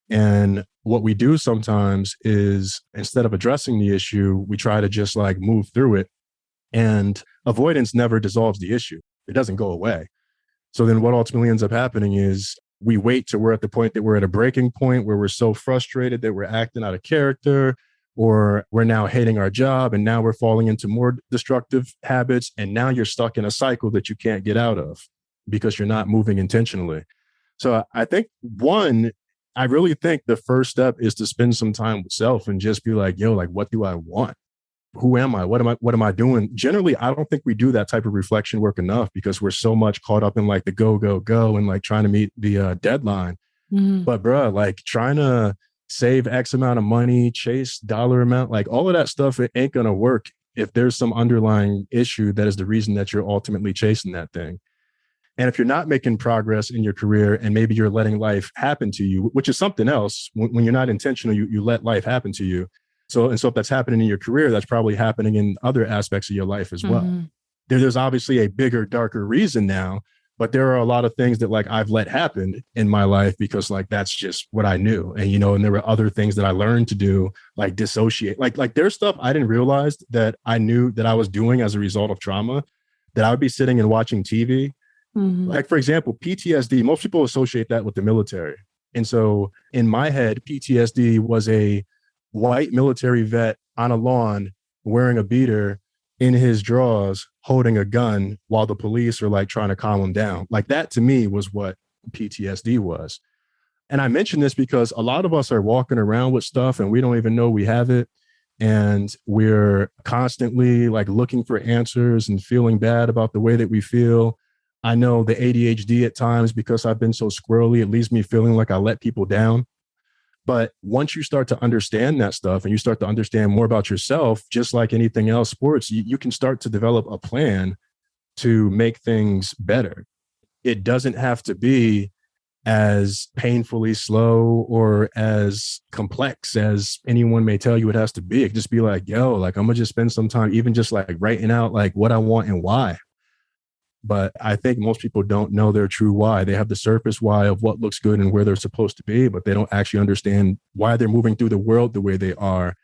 [SPEAKER 2] And what we do sometimes is instead of addressing the issue, we try to just like move through it. And avoidance never dissolves the issue. It doesn't go away. So then what ultimately ends up happening is we wait till we're at the point that we're at a breaking point where we're so frustrated that we're acting out of character, or we're now hating our job and now we're falling into more destructive habits. And now you're stuck in a cycle that you can't get out of because you're not moving intentionally. So I think I really think the first step is to spend some time with self and just be like, yo, like, what do I want? Who am I? What am I doing? Generally, I don't think we do that type of reflection work enough because we're so much caught up in like the go, go, go and like trying to meet the deadline. Mm-hmm. But bruh, like trying to save X amount of money, chase dollar amount, like all of that stuff, it ain't going to work if there's some underlying issue that is the reason that you're ultimately chasing that thing. And if you're not making progress in your career and maybe you're letting life happen to you, which is something else, when you're not intentional, you let life happen to you. So if that's happening in your career, that's probably happening in other aspects of your life as well. Mm-hmm. There's obviously a bigger, darker reason now, but there are a lot of things that like I've let happen in my life because like that's just what I knew. And, and there were other things that I learned to do, like dissociate. Like there's stuff I didn't realize that I knew that I was doing as a result of trauma, that I would be sitting and watching TV. Mm-hmm. Like, for example, PTSD, most people associate that with the military. And so in my head, PTSD was a white military vet on a lawn wearing a beater in his drawers, holding a gun while the police are like trying to calm him down. Like that to me was what PTSD was. And I mention this because a lot of us are walking around with stuff and we don't even know we have it. And we're constantly like looking for answers and feeling bad about the way that we feel. I know the ADHD at times, because I've been so squirrely, it leaves me feeling like I let people down. But once you start to understand that stuff and you start to understand more about yourself, just like anything else, sports, you can start to develop a plan to make things better. It doesn't have to be as painfully slow or as complex as anyone may tell you it has to be. It just be like, yo, like I'm gonna just spend some time even just like writing out like what I want and why. But I think most people don't know their true why. They have the surface why of what looks good and where they're supposed to be, but they don't actually understand why they're moving through the world the way they are,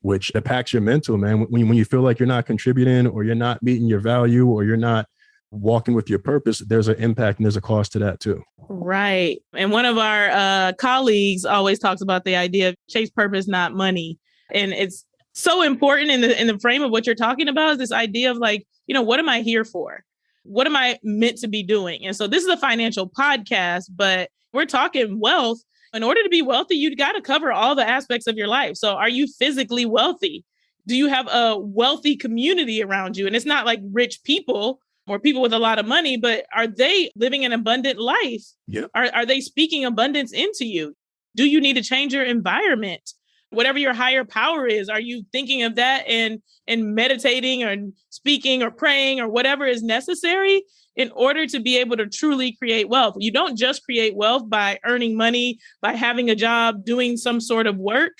[SPEAKER 2] which impacts your mental, man. When you feel like you're not contributing or you're not meeting your value or you're not walking with your purpose, there's an impact and there's a cost to that too.
[SPEAKER 1] Right. And one of our colleagues always talks about the idea of chase purpose, not money. And it's so important in the frame of what you're talking about is this idea of like, what am I here for? What am I meant to be doing? And so this is a financial podcast, but we're talking wealth. In order to be wealthy, you got to cover all the aspects of your life. So are you physically wealthy? Do you have a wealthy community around you? And it's not like rich people or people with a lot of money, but are they living an abundant life?
[SPEAKER 2] Yep.
[SPEAKER 1] Are they speaking abundance into you? Do you need to change your environment? Whatever your higher power is, are you thinking of that and meditating or speaking or praying or whatever is necessary in order to be able to truly create wealth? You don't just create wealth by earning money, by having a job, doing some sort of work.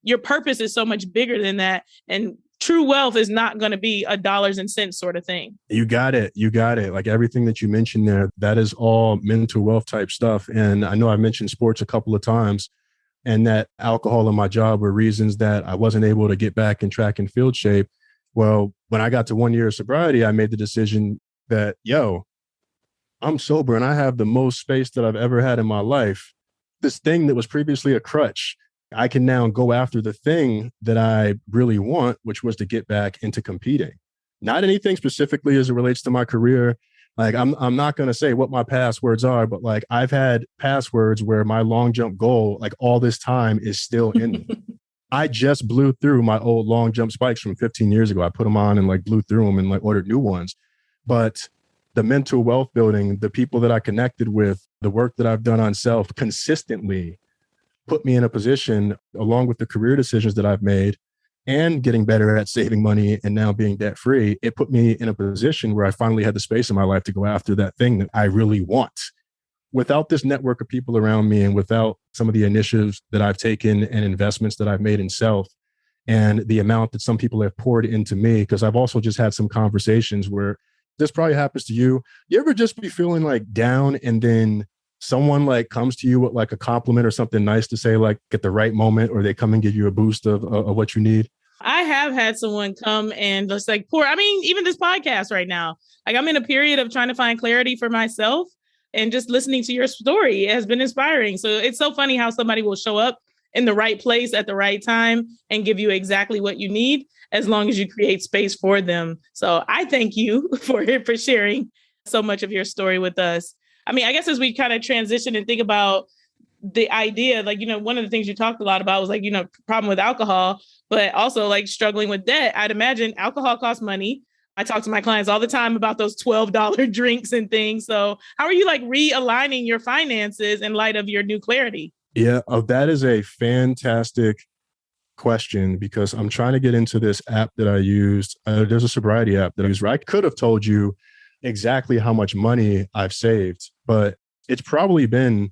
[SPEAKER 1] Your purpose is so much bigger than that. And true wealth is not going to be a dollars and cents sort of thing.
[SPEAKER 2] You got it. Like everything that you mentioned there, that is all mental wealth type stuff. And I know I've mentioned sports a couple of times. And that alcohol and my job were reasons that I wasn't able to get back in track and field shape. Well, when I got to 1 year of sobriety, I made the decision that, I'm sober and I have the most space that I've ever had in my life. This thing that was previously a crutch, I can now go after the thing that I really want, which was to get back into competing. Not anything specifically as it relates to my career. Like I'm not going to say what my passwords are, but like I've had passwords where my long jump goal, like all this time is still in me. I just blew through my old long jump spikes from 15 years ago. I put them on and like blew through them and like ordered new ones. But the mental wealth building, the people that I connected with, the work that I've done on self consistently put me in a position, along with the career decisions that I've made and getting better at saving money and now being debt free, it put me in a position where I finally had the space in my life to go after that thing that I really want. Without this network of people around me and without some of the initiatives that I've taken and investments that I've made in self and the amount that some people have poured into me, because I've also just had some conversations where this probably happens to you. You ever just be feeling like down and then someone like comes to you with like a compliment or something nice to say like at the right moment, or they come and give you a boost of what you need?
[SPEAKER 1] I have had someone come and just like even this podcast right now, like I'm in a period of trying to find clarity for myself, and just listening to your story has been inspiring. So it's so funny how somebody will show up in the right place at the right time and give you exactly what you need, as long as you create space for them. So I thank you for sharing so much of your story with us. I mean, I guess as we kind of transition and think about the idea, like, one of the things you talked a lot about was like, problem with alcohol, but also like struggling with debt. I'd imagine alcohol costs money. I talk to my clients all the time about those $12 drinks and things. So how are you like realigning your finances in light of your new clarity?
[SPEAKER 2] Yeah, that is a fantastic question, because I'm trying to get into this app that I used. There's a sobriety app that I use where I could have told you exactly how much money I've saved, but it's probably been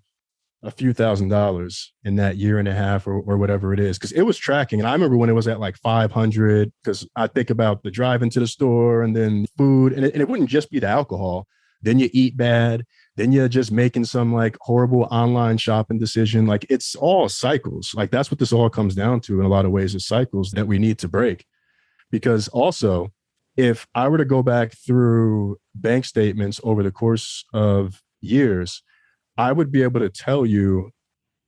[SPEAKER 2] a few $1,000s in that year and a half or whatever it is, because it was tracking. And I remember when it was at like 500, because I think about the drive into the store and then food, and it wouldn't just be the alcohol. Then you eat bad. Then you're just making some like horrible online shopping decision. Like it's all cycles. Like that's what this all comes down to in a lot of ways, is cycles that we need to break. Because also, if I were to go back through bank statements over the course of years, I would be able to tell you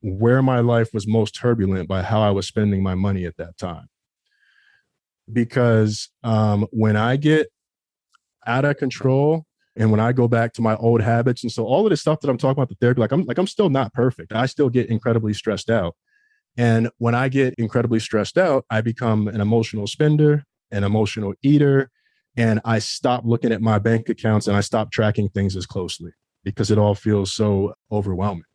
[SPEAKER 2] where my life was most turbulent by how I was spending my money at that time. Because when I get out of control and when I go back to my old habits, and so all of this stuff that I'm talking about, the therapy, I'm still not perfect. I still get incredibly stressed out. And when I get incredibly stressed out, I become an emotional spender, an emotional eater, and I stop looking at my bank accounts and I stop tracking things as closely because it all feels so overwhelming.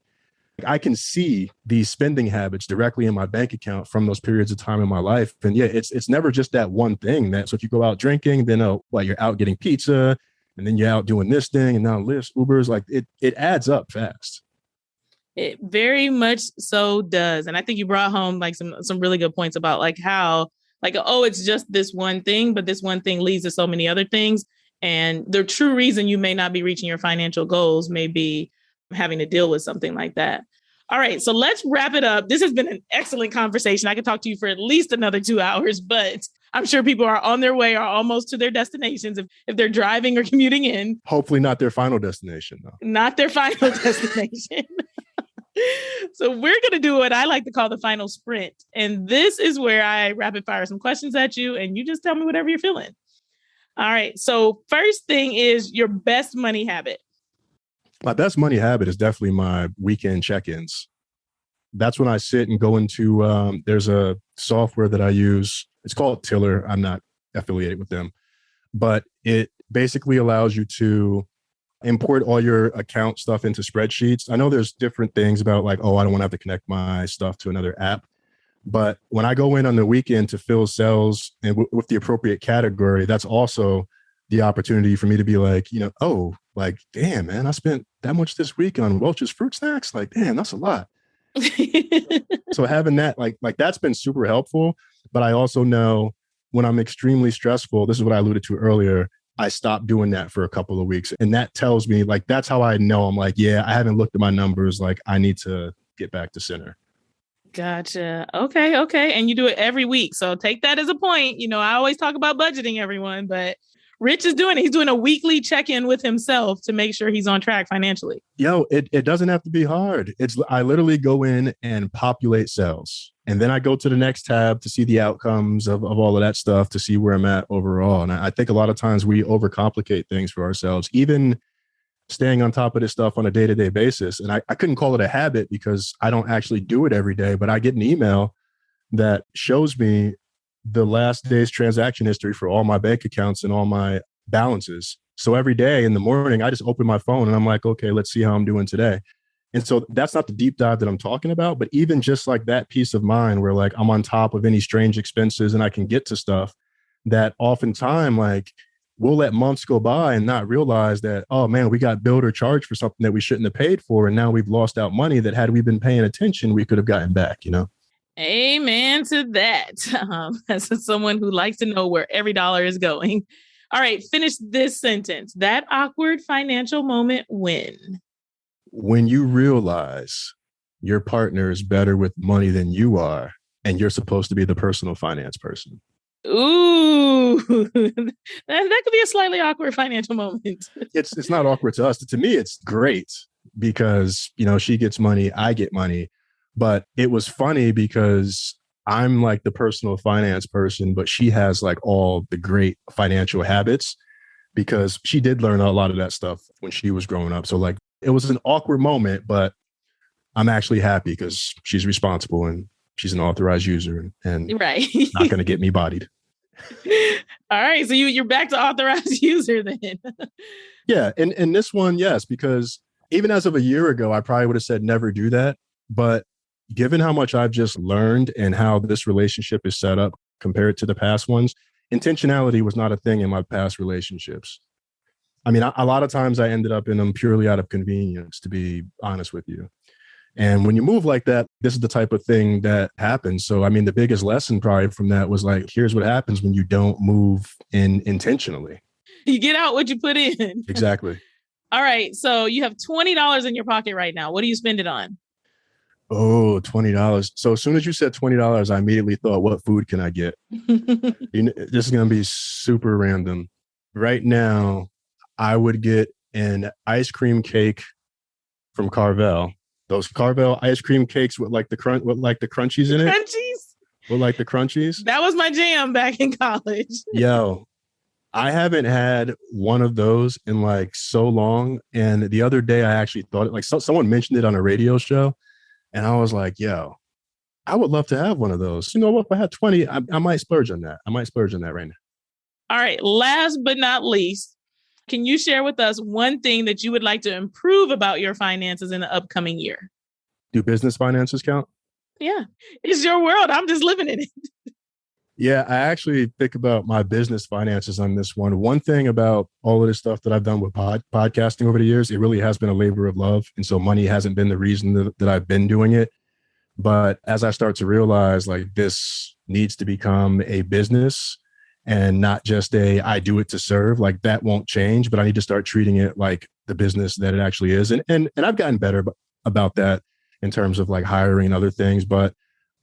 [SPEAKER 2] I can see these spending habits directly in my bank account from those periods of time in my life. And yeah, it's never just that one thing. So if you go out drinking, then you're out getting pizza, and then you're out doing this thing, and now Lyft, Ubers, like it adds up fast.
[SPEAKER 1] It very much so does. And I think you brought home like some really good points about like how it's just this one thing, but this one thing leads to so many other things. And the true reason you may not be reaching your financial goals may be having to deal with something like that. All right, so let's wrap it up. This has been an excellent conversation. I could talk to you for at least another 2 hours, but I'm sure people are on their way or almost to their destinations if they're driving or commuting in.
[SPEAKER 2] Hopefully not their final destination, though.
[SPEAKER 1] Not their final destination. So we're going to do what I like to call the final sprint. And this is where I rapid fire some questions at you and you just tell me whatever you're feeling. All right. So first thing is your best money habit.
[SPEAKER 2] My best money habit is definitely my weekend check-ins. That's when I sit and go into, there's a software that I use. It's called Tiller. I'm not affiliated with them, but it basically allows you to import all your account stuff into spreadsheets. I know there's different things about like, oh, I don't want to have to connect my stuff to another app. But when I go in on the weekend to fill cells and with the appropriate category, that's also the opportunity for me to be like, oh, like, damn, man, I spent that much this week on Welch's fruit snacks. Like, damn, that's a lot. So having that, like that's been super helpful. But I also know when I'm extremely stressful, this is what I alluded to earlier, I stopped doing that for a couple of weeks. And that tells me, like, that's how I know I'm like, yeah, I haven't looked at my numbers. Like, I need to get back to center.
[SPEAKER 1] Gotcha. Okay. And you do it every week. So take that as a point. I always talk about budgeting, everyone, but Rich is doing it. He's doing a weekly check-in with himself to make sure he's on track financially.
[SPEAKER 2] It doesn't have to be hard. I literally go in and populate cells. And then I go to the next tab to see the outcomes of all of that stuff, to see where I'm at overall. And I think a lot of times we overcomplicate things for ourselves, even staying on top of this stuff on a day-to-day basis. And I couldn't call it a habit because I don't actually do it every day, but I get an email that shows me the last day's transaction history for all my bank accounts and all my balances. So every day in the morning, I just open my phone and I'm like, okay, let's see how I'm doing today. And so that's not the deep dive that I'm talking about, but even just like that peace of mind where like I'm on top of any strange expenses and I can get to stuff that oftentimes like we'll let months go by and not realize that, oh man, we got billed or charged for something that we shouldn't have paid for. And now we've lost out money that had we been paying attention, we could have gotten back,
[SPEAKER 1] Amen to that. As someone who likes to know where every dollar is going. All right, finish this sentence. That awkward financial moment when
[SPEAKER 2] you realize your partner is better with money than you are, and you're supposed to be the personal finance person.
[SPEAKER 1] Ooh, that could be a slightly awkward financial moment.
[SPEAKER 2] It's not awkward to us. To me, it's great because, she gets money, I get money. But it was funny because I'm like the personal finance person, but she has like all the great financial habits because she did learn a lot of that stuff when she was growing up. So like it was an awkward moment, but I'm actually happy because she's responsible and she's an authorized user and
[SPEAKER 1] right.
[SPEAKER 2] Not going to get me bodied.
[SPEAKER 1] All right. So you're back to authorized user then.
[SPEAKER 2] Yeah. And this one, yes, because even as of a year ago, I probably would have said never do that. But given how much I've just learned and how this relationship is set up compared to the past ones, intentionality was not a thing in my past relationships. I mean, a lot of times I ended up in them purely out of convenience, to be honest with you. And when you move like that, this is the type of thing that happens. So, I mean, the biggest lesson probably from that was like, here's what happens when you don't move in intentionally.
[SPEAKER 1] You get out what you put in.
[SPEAKER 2] Exactly.
[SPEAKER 1] All right. So you have $20 in your pocket right now. What do you spend it on?
[SPEAKER 2] Oh, $20. So as soon as you said $20, I immediately thought, what food can I get? This is going to be super random. Right now, I would get an ice cream from Carvel. Those Carvel ice cream cakes with like the crunchies in it.
[SPEAKER 1] Crunchies?
[SPEAKER 2] With like the crunchies.
[SPEAKER 1] That was my jam back in college.
[SPEAKER 2] Yo, I haven't had one of those in like so long. And the other day I actually thought it, like someone mentioned it on a radio show. And I was like, yo, I would love to have one of those. You know what? If I had 20, I might splurge on that. I might splurge on that right now.
[SPEAKER 1] All right. Last but not least, can you share with us one thing that you would like to improve about your finances in the upcoming year?
[SPEAKER 2] Do business finances count?
[SPEAKER 1] Yeah. It's your world. I'm just living in it.
[SPEAKER 2] Yeah, I actually think about my business finances on this one. One thing about all of this stuff that I've done with podcasting over the years, it really has been a labor of love. And so money hasn't been the reason that I've been doing it. But as I start to realize like this needs to become a business and not just I do it to serve, like that won't change, but I need to start treating it like the business that it actually is. And I've gotten better about that in terms of like hiring and other things. But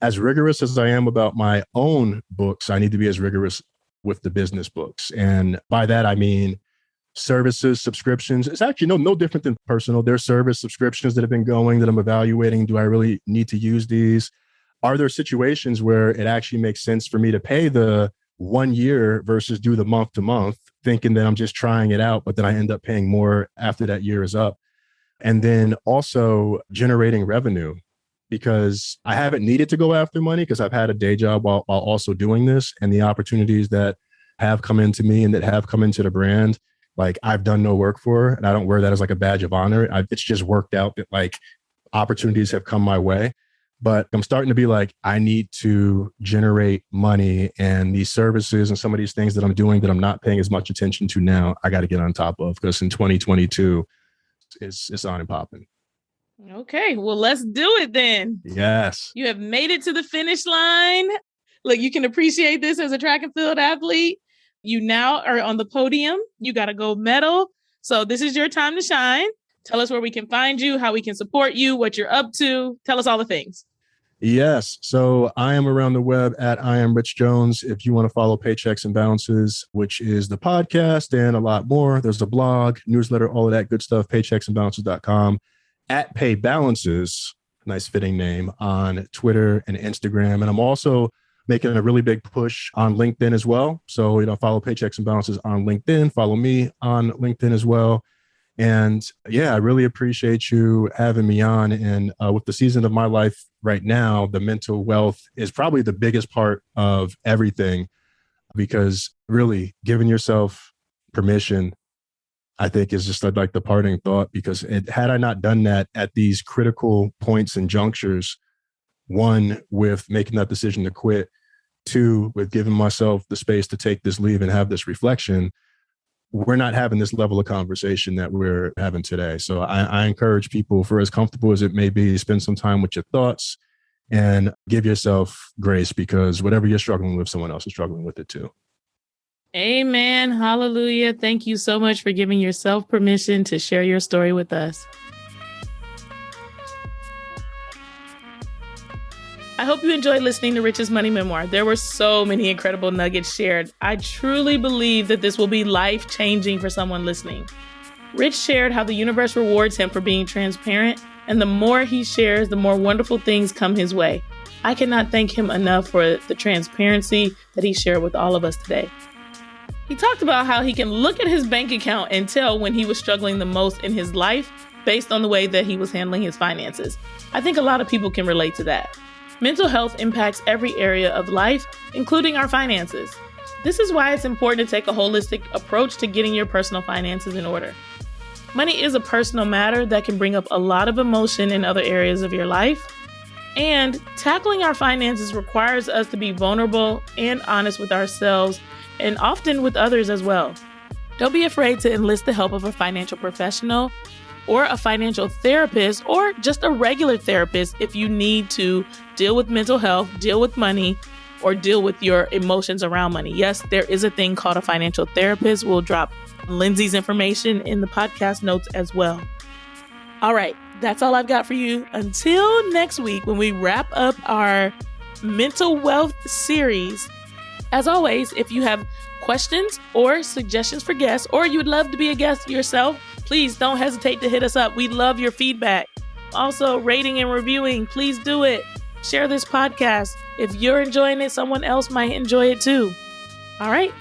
[SPEAKER 2] as rigorous as I am about my own books, I need to be as rigorous with the business books. And by that, I mean services, subscriptions. It's actually no different than personal. There's service subscriptions that have been going that I'm evaluating. Do I really need to use these? Are there situations where it actually makes sense for me to pay the 1 year versus do the month to month, thinking that I'm just trying it out, but then I end up paying more after that year is up? And then also generating revenue, because I haven't needed to go after money because I've had a day job while also doing this, and the opportunities that have come into me and that have come into the brand, like I've done no work for, and I don't wear that as like a badge of honor. It's just worked out that like opportunities have come my way. But I'm starting to be like, I need to generate money, and these services and some of these things that I'm doing that I'm not paying as much attention to now, I got to get on top of, because in 2022, it's on and popping.
[SPEAKER 1] Okay, well, let's do it then.
[SPEAKER 2] Yes.
[SPEAKER 1] You have made it to the finish line. Look, you can appreciate this as a track and field athlete. You now are on the podium. You got a gold medal. So this is your time to shine. Tell us where we can find you, how we can support you, what you're up to. Tell us all the things.
[SPEAKER 2] Yes. So I am around the web at I am Rich Jones. If you want to follow Paychecks and Balances, which is the podcast and a lot more, there's a blog, newsletter, all of that good stuff, paychecksandbalances.com, at Pay Balances, nice fitting name, on Twitter and Instagram. And I'm also making a really big push on LinkedIn as well. So, follow Paychecks and Balances on LinkedIn, follow me on LinkedIn as well. And yeah, I really appreciate you having me on. And with the season of my life right now, the mental wealth is probably the biggest part of everything, because really giving yourself permission, I think, is just like the parting thought, because had I not done that at these critical points and junctures, one, with making that decision to quit, two, with giving myself the space to take this leave and have this reflection, we're not having this level of conversation that we're having today. So I encourage people, for as comfortable as it may be, spend some time with your thoughts and give yourself grace, because whatever you're struggling with, someone else is struggling with it too.
[SPEAKER 1] Amen. Hallelujah. Thank you so much for giving yourself permission to share your story with us. I hope you enjoyed listening to Rich's Money Memoir. There were so many incredible nuggets shared. I truly believe that this will be life-changing for someone listening. Rich shared how the universe rewards him for being transparent, and the more he shares, the more wonderful things come his way. I cannot thank him enough for the transparency that he shared with all of us today. He talked about how he can look at his bank account and tell when he was struggling the most in his life based on the way that he was handling his finances. I think a lot of people can relate to that. Mental health impacts every area of life, including our finances. This is why it's important to take a holistic approach to getting your personal finances in order. Money is a personal matter that can bring up a lot of emotion in other areas of your life. And tackling our finances requires us to be vulnerable and honest with ourselves, and often with others as well. Don't be afraid to enlist the help of a financial professional or a financial therapist, or just a regular therapist if you need to deal with mental health, deal with money, or deal with your emotions around money. Yes, there is a thing called a financial therapist. We'll drop Lindsay's information in the podcast notes as well. All right, that's all I've got for you. Until next week, when we wrap up our mental wealth series. As always, if you have questions or suggestions for guests, or you would love to be a guest yourself, please don't hesitate to hit us up. We love your feedback. Also, rating and reviewing, please do it. Share this podcast. If you're enjoying it, someone else might enjoy it too. All right,